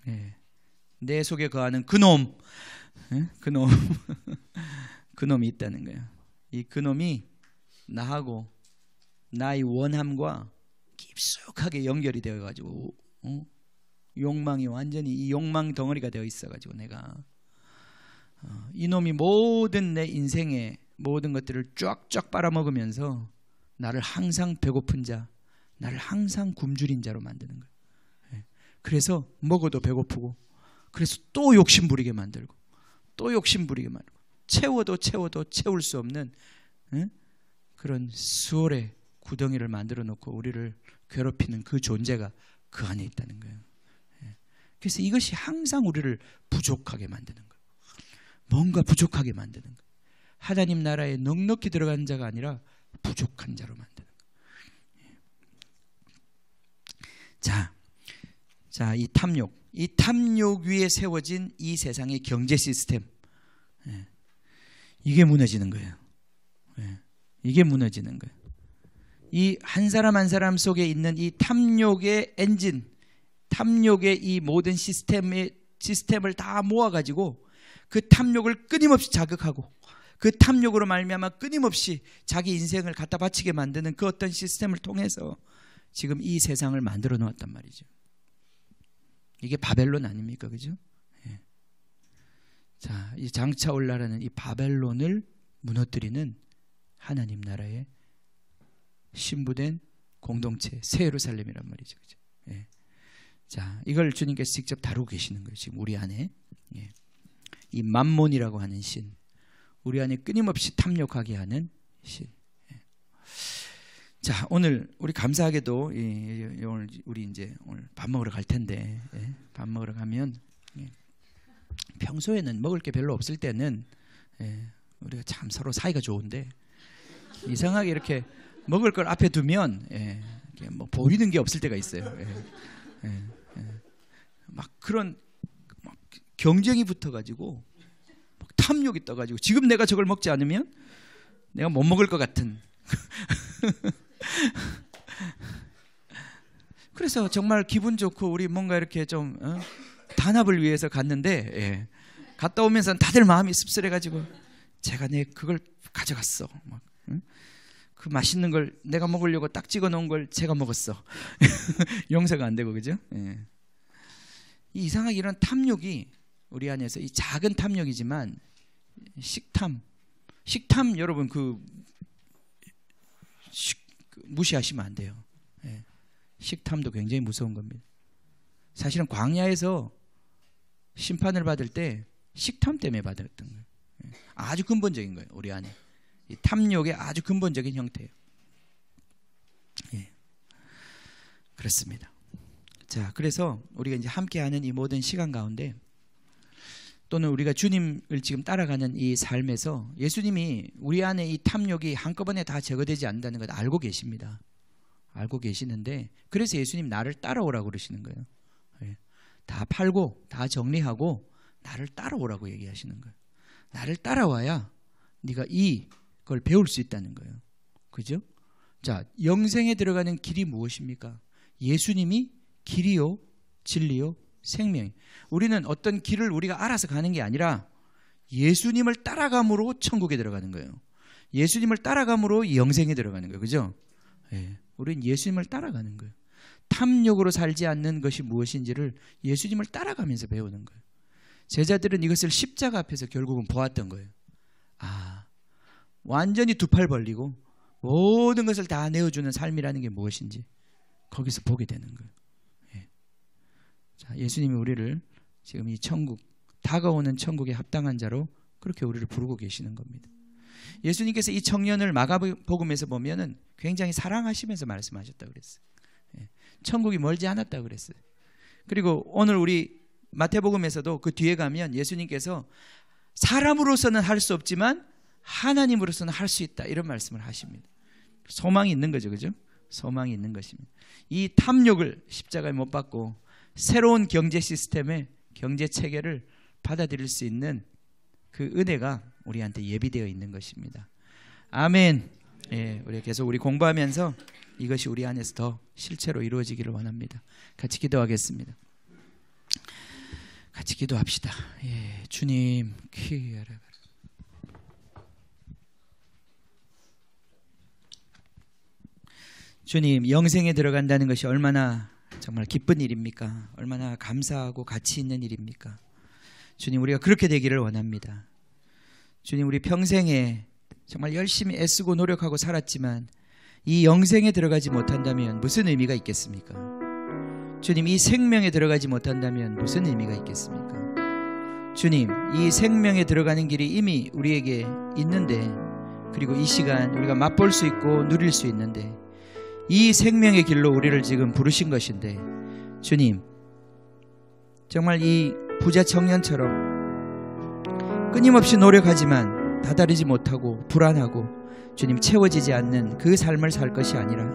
예. 내 속에 거하는 그놈. 예? 그놈. 그놈이 있다는 거예요. 이 그놈이 나하고 나의 원함과 깊숙하게 연결이 되어가지고 욕망이 완전히 이 욕망 덩어리가 되어 있어가지고 내가 이놈이 모든 내 인생의 모든 것들을 쫙쫙 빨아먹으면서 나를 항상 배고픈 자, 나를 항상 굶주린 자로 만드는 거예요. 그래서 먹어도 배고프고, 그래서 또 욕심 부리게 만들고, 또 욕심 부리게 만들고, 채워도 채울 수 없는 그런 수월의 구덩이를 만들어 놓고 우리를 괴롭히는 그 존재가 그 안에 있다는 거예요. 그래서 이것이 항상 우리를 부족하게 만드는 거예요. 뭔가 부족하게 만드는 거예요. 하나님 나라에 넉넉히 들어가는 자가 아니라 부족한 자로 만드는 거예요. 자, 이 탐욕 위에 세워진 이 세상의 경제 시스템, 이게 무너지는 거예요. 이게 무너지는 거예요. 이 한 사람 한 사람 속에 있는 이 탐욕의 엔진, 탐욕의 이 모든 시스템을 다 모아가지고 그 탐욕을 끊임없이 자극하고 그 탐욕으로 말미암아 끊임없이 자기 인생을 갖다 바치게 만드는 그 어떤 시스템을 통해서 지금 이 세상을 만들어 놓았단 말이죠. 이게 바벨론 아닙니까? 그죠? 예. 자, 이 장차 올라라는 이 바벨론을 무너뜨리는 하나님 나라의 신부된 공동체 새 예루살렘이란 말이죠. 그죠? 예. 자, 이걸 주님께서 직접 다루고 계시는 거예요. 지금 우리 안에. 예. 이 맘몬이라고 하는 신, 우리 안에 끊임없이 탐욕하게 하는 신. 예. 자, 오늘 우리 감사하게도 오늘 우리 이제 오늘 밥 먹으러 갈 텐데, 밥 먹으러 가면 평소에는 먹을 게 별로 없을 때는 우리가 참 서로 사이가 좋은데 이상하게 이렇게 먹을 걸 앞에 두면 뭐 보이는 게 없을 때가 있어요. 막 그런 막 경쟁이 붙어가지고 막 탐욕이 떠가지고 지금 내가 저걸 먹지 않으면 내가 못 먹을 것 같은. 그래서 정말 기분 좋고 우리 뭔가 이렇게 좀 단합을 위해서 갔는데 갔다 오면서 다들 마음이 씁쓸해가지고 제가 그걸 가져갔어. 막, 그 맛있는 걸 내가 먹으려고 딱 찍어놓은 걸 제가 먹었어. 용서가 안 되고 그죠? 이상하게 이런 탐욕이 우리 안에서 이 작은 탐욕이지만 식탐 여러분 무시하시면 안 돼요. 식탐도 굉장히 무서운 겁니다. 사실은 광야에서 심판을 받을 때 식탐 때문에 받았던 거예요. 아주 근본적인 거예요. 우리 안에 이 탐욕의 아주 근본적인 형태예요. 그렇습니다. 자, 그래서 우리가 이제 함께하는 이 모든 시간 가운데 또는 우리가 주님을 지금 따라가는 이 삶에서 예수님이 우리 안에 이 탐욕이 한꺼번에 다 제거되지 않는다는 걸 알고 계십니다. 알고 계시는데 그래서 예수님 나를 따라오라고 그러시는 거예요. 다 팔고 다 정리하고 나를 따라오라고 얘기하시는 거예요. 나를 따라와야 네가 이걸 배울 수 있다는 거예요. 그죠? 자, 영생에 들어가는 길이 무엇입니까? 예수님이 길이요 진리요 생명. 우리는 어떤 길을 우리가 알아서 가는 게 아니라 예수님을 따라감으로 천국에 들어가는 거예요. 예수님을 따라감으로 영생에 들어가는 거예요. 그죠? 우리는 예수님을 따라가는 거예요. 탐욕으로 살지 않는 것이 무엇인지를 예수님을 따라가면서 배우는 거예요. 제자들은 이것을 십자가 앞에서 결국은 보았던 거예요. 완전히 두 팔 벌리고 모든 것을 다 내어주는 삶이라는 게 무엇인지 거기서 보게 되는 거예요. 자, 예수님이 우리를 지금 이 천국, 다가오는 천국에 합당한 자로 그렇게 우리를 부르고 계시는 겁니다. 예수님께서 이 청년을 마가복음에서 보면은 굉장히 사랑하시면서 말씀하셨다고 그랬어요. 천국이 멀지 않았다고 그랬어요. 그리고 오늘 우리 마태복음에서도 그 뒤에 가면 예수님께서 사람으로서는 할 수 없지만 하나님으로서는 할 수 있다 이런 말씀을 하십니다. 소망이 있는 거죠. 그죠? 소망이 있는 것입니다. 이 탐욕을 십자가에 못 박고 새로운 경제 시스템의 경제 체계를 받아들일 수 있는 그 은혜가 우리한테 예비되어 있는 것입니다. 아멘. 우리 계속 우리 공부하면서 이것이 우리 안에서 더 실체로 이루어지기를 원합니다. 같이 기도하겠습니다. 같이 기도합시다. 주님, 주님, 영생에 들어간다는 것이 얼마나 정말 기쁜 일입니까? 얼마나 감사하고 가치 있는 일입니까? 주님, 우리가 그렇게 되기를 원합니다. 주님, 우리 평생에 정말 열심히 애쓰고 노력하고 살았지만 이 영생에 들어가지 못한다면 무슨 의미가 있겠습니까? 주님, 이 생명에 들어가지 못한다면 무슨 의미가 있겠습니까? 주님, 이 생명에 들어가는 길이 이미 우리에게 있는데, 그리고 이 시간 우리가 맛볼 수 있고 누릴 수 있는데, 이 생명의 길로 우리를 지금 부르신 것인데, 주님, 정말 이 부자 청년처럼 끊임없이 노력하지만 다다르지 못하고 불안하고 주님 채워지지 않는 그 삶을 살 것이 아니라,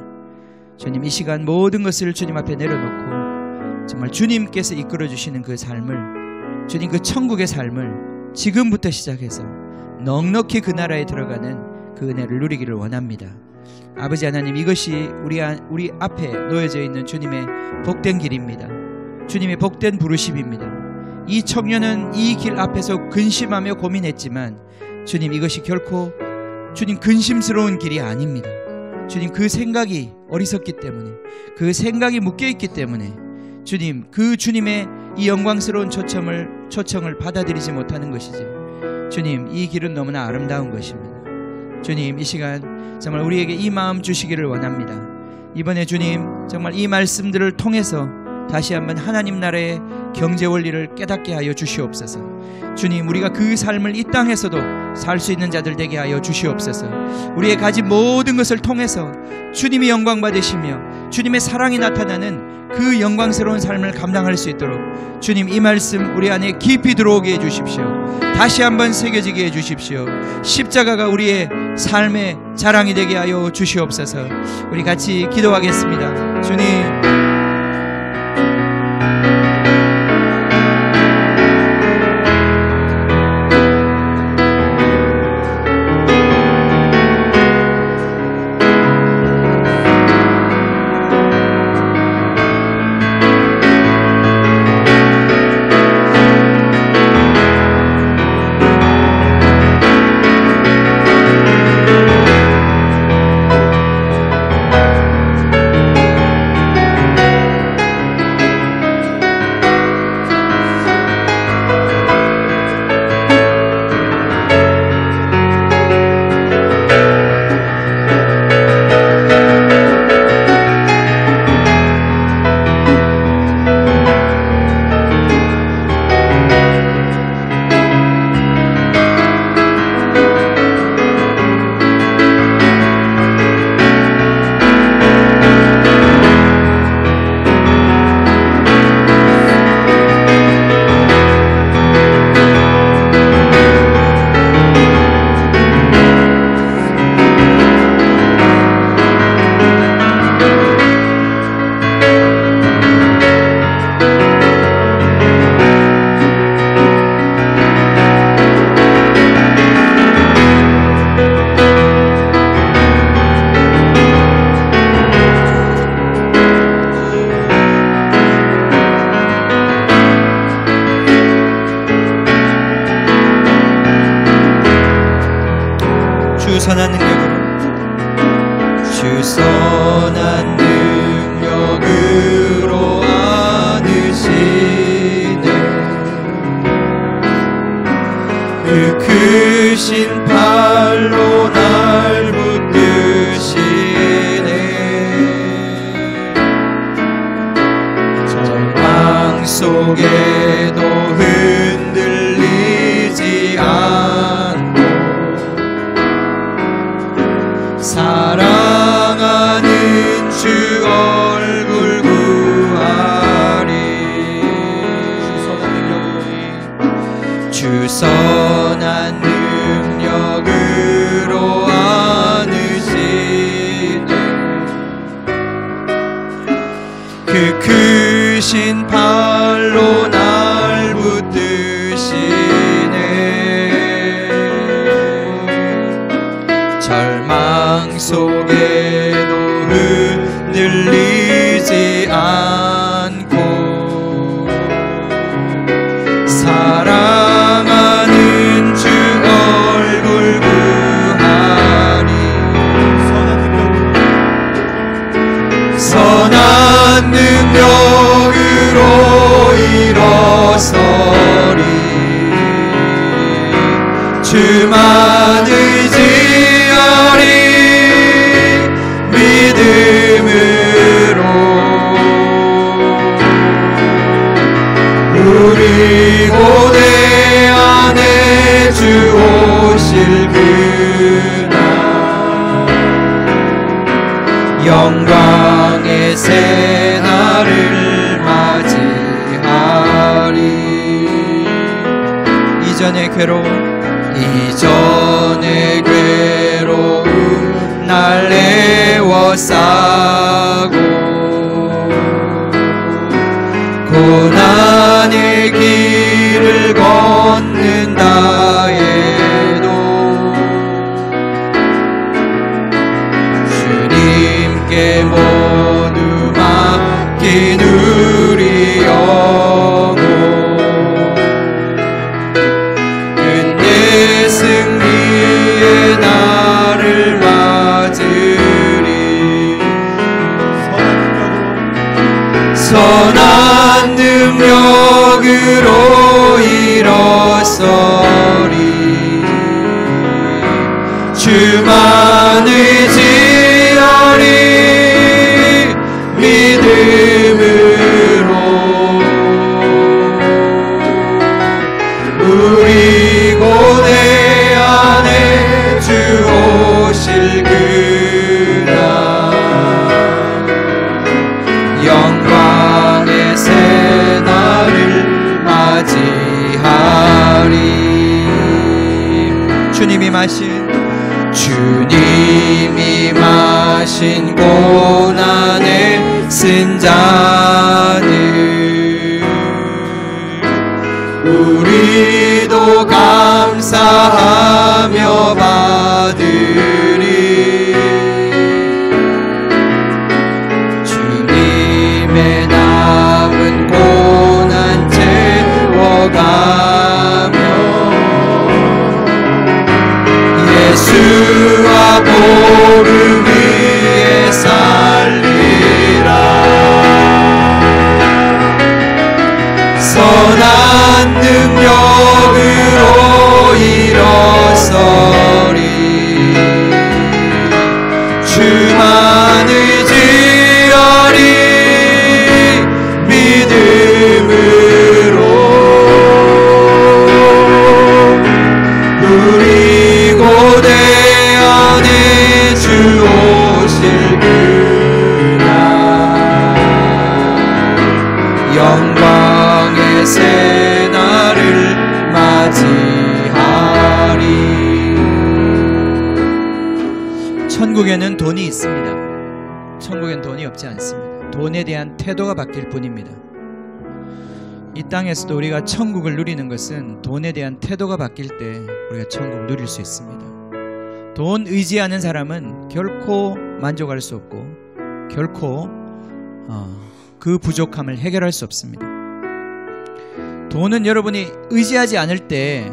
주님, 이 시간 모든 것을 주님 앞에 내려놓고 정말 주님께서 이끌어 주시는 그 삶을, 주님, 그 천국의 삶을 지금부터 시작해서 넉넉히 그 나라에 들어가는 그 은혜를 누리기를 원합니다. 아버지 하나님, 이것이 우리 앞에 놓여져 있는 주님의 복된 길입니다. 주님의 복된 부르심입니다. 이 청년은 이 길 앞에서 근심하며 고민했지만 주님, 이것이 결코 주님 근심스러운 길이 아닙니다. 주님, 그 생각이 어리석기 때문에, 그 생각이 묶여있기 때문에 주님, 그 주님의 이 영광스러운 초청을 받아들이지 못하는 것이지, 주님, 이 길은 너무나 아름다운 것입니다. 주님, 이 시간 정말 우리에게 이 마음 주시기를 원합니다. 이번에 주님, 정말 이 말씀들을 통해서 다시 한번 하나님 나라의 경제 원리를 깨닫게 하여 주시옵소서. 주님, 우리가 그 삶을 이 땅에서도 살 수 있는 자들 되게 하여 주시옵소서. 우리의 가진 모든 것을 통해서 주님이 영광 받으시며 주님의 사랑이 나타나는 그 영광스러운 삶을 감당할 수 있도록 주님, 이 말씀 우리 안에 깊이 들어오게 해주십시오. 다시 한번 새겨지게 해주십시오. 십자가가 우리의 삶의 자랑이 되게 하여 주시옵소서. 우리 같이 기도하겠습니다. 주님, 선한 능력으로, 주 선한 능력으로 안으시네. 그 크신 팔로 날 붙드시네. 절망 속에도 흔들리지 않고 사랑하는 주 얼굴 구하리. 주 선한 능력으로 안으시네. 그 크신 팔로 날 붙드시네. 절망 속에도 흔들리지 않고 사랑하는 주 얼굴 구하리. 선한 능력으로 일어서리. 주만 의지하리. 믿음으로 우리 고대 안에 주 오실 그날 영광의 새날을 맞이하리. 이전의 괴로움 날 애워싸고 고난의 길을 걷는다 해도 주님께 모두 맡긴 우리 영혼 끝내 승리의 날을 맞으리. 선한 능력으로 일어서리. 주만 의지하리. 믿음으로 주님이 마신 고난의 쓴 잔을 우리도 감사하며 받으리. 주님의 남은 고난 채워가며 예수와 보름 위에 살리라. 선한 능력으로 일어서리. 주만 의지하리. 믿음으로 우리 고대 안에 주 오실 그날 영광의 새 날을 맞이하리. 천국에는 돈이 있습니다. 천국엔 돈이 없지 않습니다. 돈에 대한 태도가 바뀔 뿐입니다. 이 땅에서도 우리가 천국을 누리는 것은 돈에 대한 태도가 바뀔 때 우리가 천국을 누릴 수 있습니다. 돈 의지하는 사람은 결코 만족할 수 없고 결코 그 부족함을 해결할 수 없습니다. 돈은 여러분이 의지하지 않을 때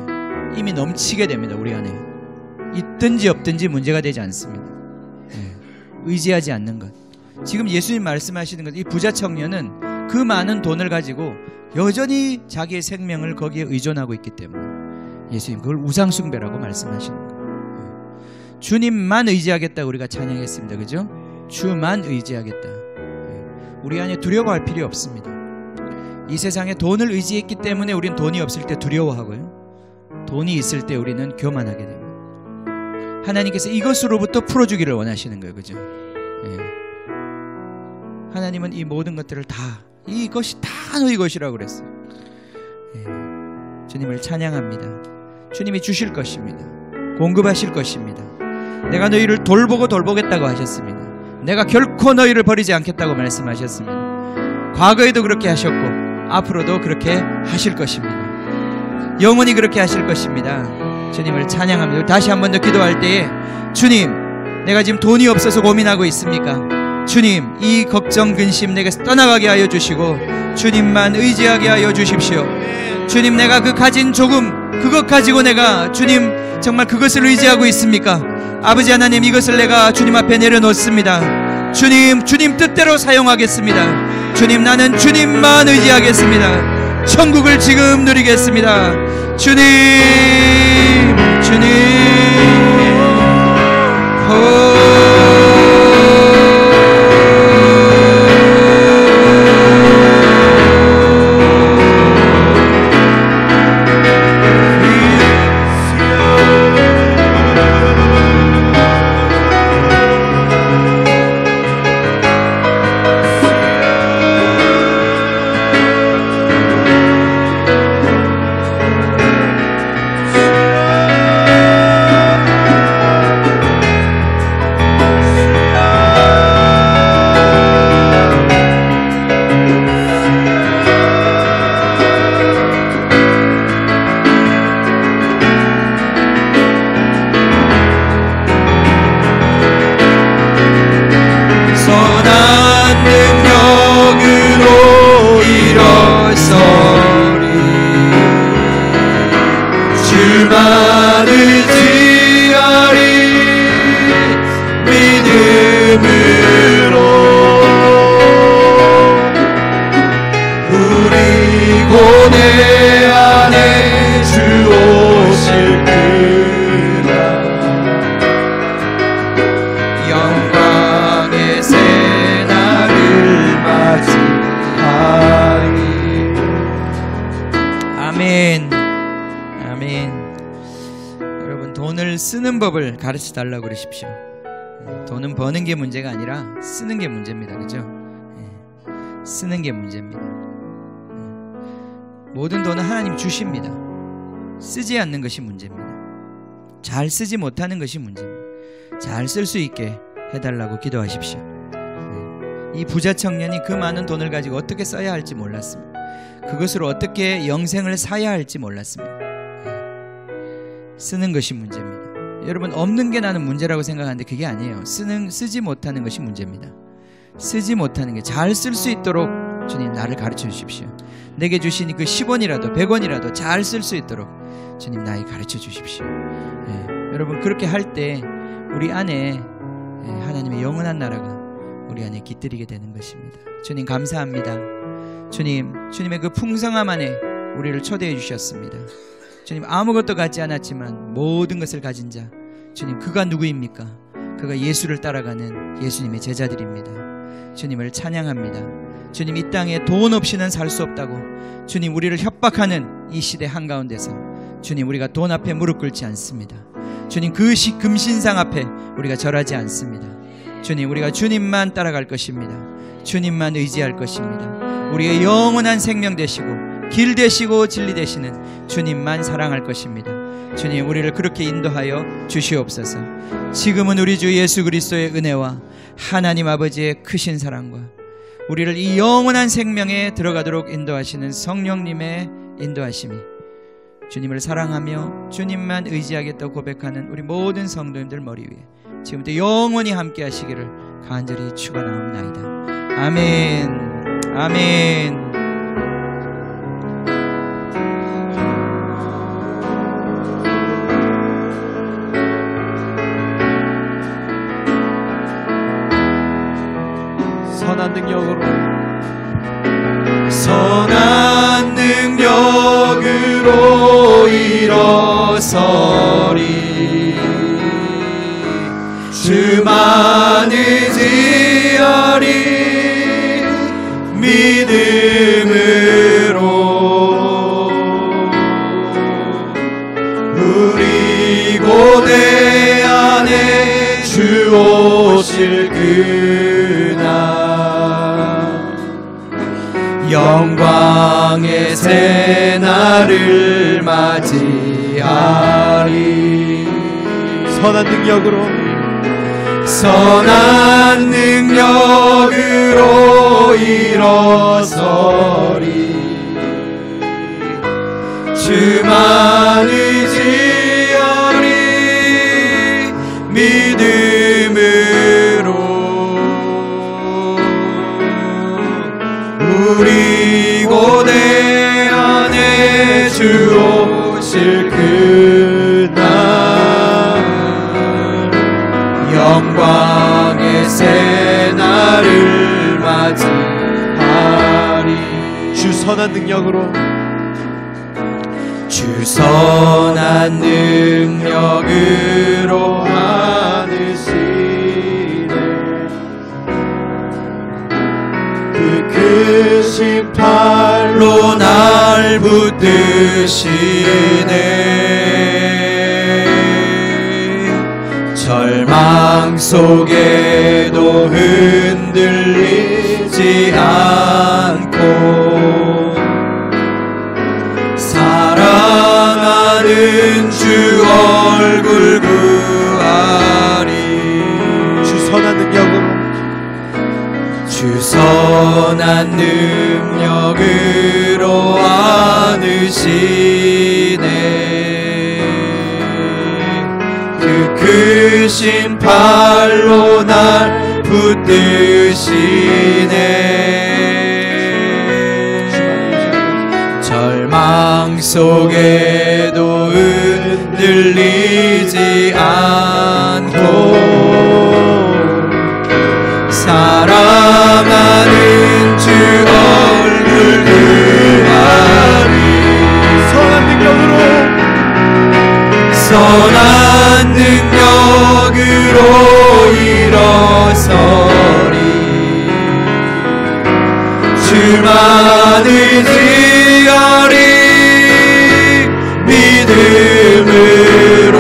이미 넘치게 됩니다. 우리 안에 있든지 없든지 문제가 되지 않습니다. 의지하지 않는 것. 지금 예수님 말씀하시는 것, 이 부자 청년은 그 많은 돈을 가지고 여전히 자기의 생명을 거기에 의존하고 있기 때문에 예수님 그걸 우상숭배라고 말씀하시는 거예요. 주님만 의지하겠다 우리가 찬양했습니다. 그죠? 주만 의지하겠다. 우리 안에 두려워할 필요 없습니다. 이 세상에 돈을 의지했기 때문에 우린 돈이 없을 때 두려워하고요, 돈이 있을 때 우리는 교만하게 됩니다. 하나님께서 이것으로부터 풀어주기를 원하시는 거예요. 그죠? 하나님은 이 모든 것들을 다, 이것이 다 너희 것이라고 그랬어요. 주님을 찬양합니다. 주님이 주실 것입니다. 공급하실 것입니다. 내가 너희를 돌보고 돌보겠다고 하셨습니다. 내가 결코 너희를 버리지 않겠다고 말씀하셨습니다. 과거에도 그렇게 하셨고 앞으로도 그렇게 하실 것입니다. 영원히 그렇게 하실 것입니다. 주님을 찬양합니다. 다시 한 번 더 기도할 때에 주님, 내가 지금 돈이 없어서 고민하고 있습니까? 주님, 이 걱정 근심 내게서 떠나가게 하여 주시고 주님만 의지하게 하여 주십시오. 주님, 내가 그 가진 조금, 그것 가지고 내가 주님 정말 그것을 의지하고 있습니까? 아버지 하나님, 이것을 내가 주님 앞에 내려놓습니다. 주님, 주님 뜻대로 사용하겠습니다. 주님, 나는 주님만 의지하겠습니다. 천국을 지금 누리겠습니다. 주님, 주님. 쓰는 법을 가르쳐 달라고 그러십시오. 돈은 버는 게 문제가 아니라 쓰는 게 문제입니다. 그죠? 쓰는 게 문제입니다. 모든 돈은 하나님 주십니다. 쓰지 않는 것이 문제입니다. 잘 쓰지 못하는 것이 문제입니다. 잘 쓸 수 있게 해달라고 기도하십시오. 이 부자 청년이 그 많은 돈을 가지고 어떻게 써야 할지 몰랐습니다. 그것으로 어떻게 영생을 사야 할지 몰랐습니다. 쓰는 것이 문제입니다. 여러분, 없는 게 나는 문제라고 생각하는데 그게 아니에요. 쓰지 못하는 것이 문제입니다. 쓰지 못하는 게, 잘 쓸 수 있도록 주님 나를 가르쳐 주십시오. 내게 주신 그 10원이라도 100원이라도 잘 쓸 수 있도록 주님 나에게 가르쳐 주십시오. 여러분, 그렇게 할 때 우리 안에 하나님의 영원한 나라가 우리 안에 깃들이게 되는 것입니다. 주님 감사합니다. 주님의 그 풍성함 안에 우리를 초대해 주셨습니다. 주님, 아무것도 갖지 않았지만 모든 것을 가진 자, 주님, 그가 누구입니까? 그가 예수를 따라가는 예수님의 제자들입니다. 주님을 찬양합니다. 주님, 이 땅에 돈 없이는 살 수 없다고 주님 우리를 협박하는 이 시대 한가운데서 주님, 우리가 돈 앞에 무릎 꿇지 않습니다. 주님, 그 금신상 앞에 우리가 절하지 않습니다. 주님, 우리가 주님만 따라갈 것입니다. 주님만 의지할 것입니다. 우리의 영원한 생명 되시고 길 되시고 진리 되시는 주님만 사랑할 것입니다. 주님, 우리를 그렇게 인도하여 주시옵소서. 지금은 우리 주 예수 그리스도의 은혜와 하나님 아버지의 크신 사랑과 우리를 이 영원한 생명에 들어가도록 인도하시는 성령님의 인도하심이, 주님을 사랑하며 주님만 의지하겠다고 고백하는 우리 모든 성도님들 머리 위에 지금부터 영원히 함께 하시기를 간절히 축원하옵나이다. 아멘. 아멘. 선한 능력으로 일어서리. 주만 의지하리. 믿음으로 우리 고대 안에 주 오실 그날 영광의 새날을 맞이하리. 선한 능력으로 일어서리. 주만 의지하리. 믿음으로 우리 고대 안에 주 오실 그날 영광의 새날을 맞이하리. 주 선한 능력으로 안으시네. 그 크신 팔로 날 붙드시네. 절망 속에도 흔들리지 않고 사랑하는 주 얼굴 구하리. 주 선한 능력으로 안으시네. 그 크신 팔로 날 붙드시네. 절망 속에도 흔들리지 않고 사랑하는 주 얼굴 구하리. 선한 능력으로 일어서리. 주만 의지하리. 믿음으로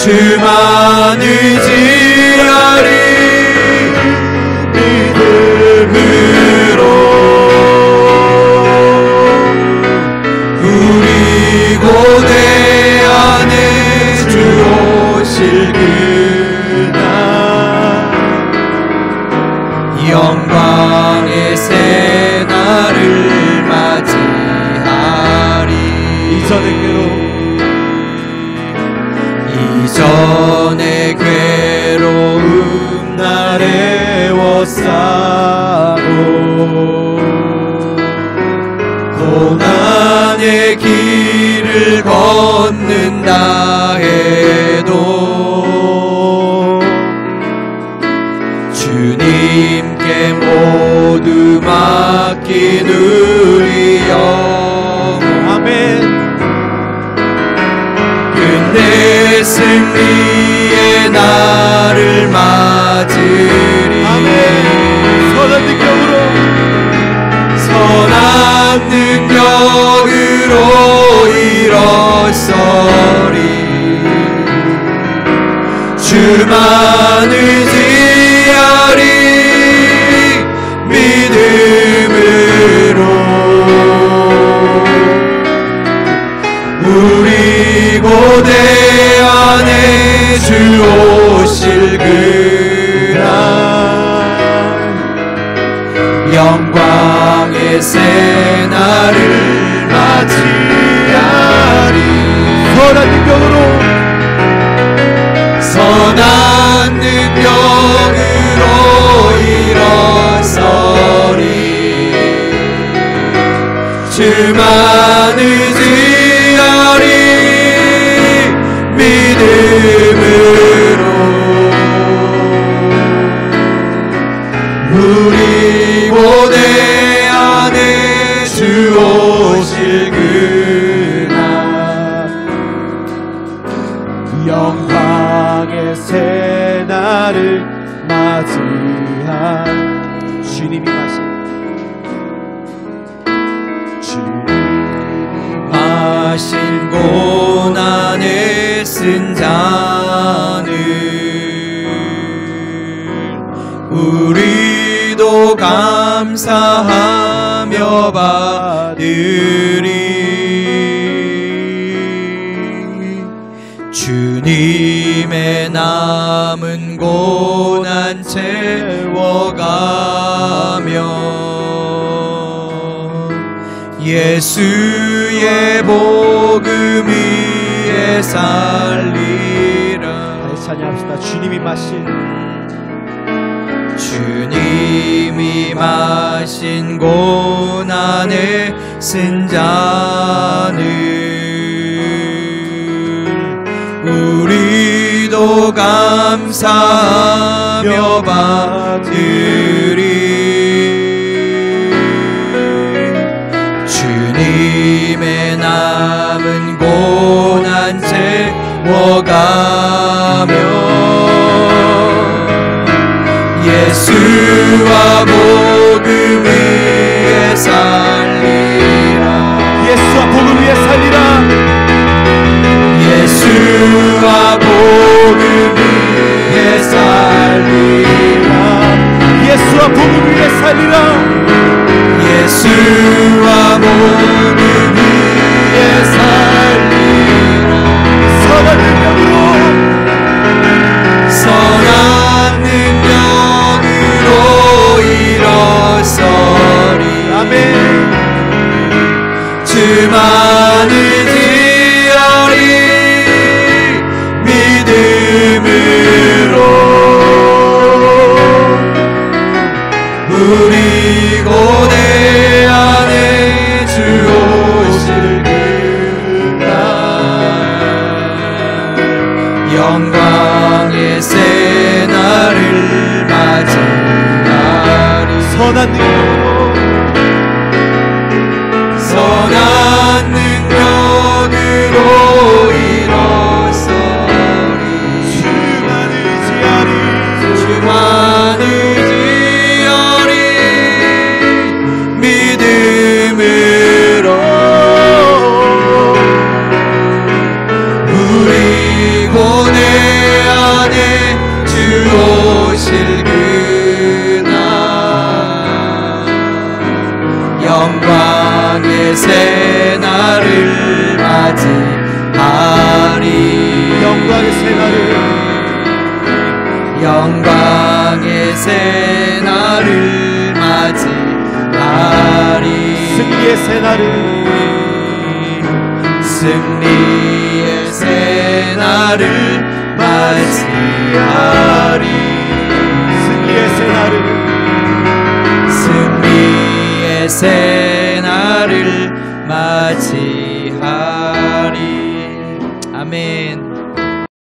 주만 의지하리 믿음으로 우리 고대 안에 주 오실 그날 영광의 새날을 맞이하리. 이전의 괴로움 날 애워싸고 고난의 길을 걷는다 해도 주님께 모두 맡긴 우리 영혼 아멘. 끝내 승리의 날을 맞으리. 아멘. 선한 능력으로 선한 능력으로 일어서리. 주만 의지하리 믿음으로 우리 고대 안에 주 오실 그날 영광의 새날을 맞이하리. 선한 능력으로 선한 능력으로 일어서리. 주만 의지하리 믿음으로 우리 고대 안에 주 오실 그날 영광의 새날을 맞이한 주님이 마신 고난의 쓴 잔을 우리도 감사하며 받으리. 주님의 남은 고난 채워가며 예수의 복음 위에 살리라. 다시 찬양합시다. 주님이 마신 고난의 쓴 잔을 우리도 감사하며 받으리. 주님의 남은 고난 채워가며 예수와 복음 위에 살리라. 예수와 복음 위에 살리라. 예수와 복음 위에 살리라. 예수와 복음 위에 살리라. 예수와 복음 위에 살리라. 선한 능력으로 선한 능력으로 일어서리. 아멘. 주만 의지하리 믿음으로 우리 고대 안에 주 오실 그날 영광의 새날을 맞이하리. 선한 능력으로 선한 능력으로 일어서리. 주만 의지하리. 주만 의지하리 믿음으로 우리 고대 새날을 영광의 새날을 맞이하리. 승리의 새날을 승리의 새날을 맞이하리. 승리의 새날을 승리의 새날을 맞이하리.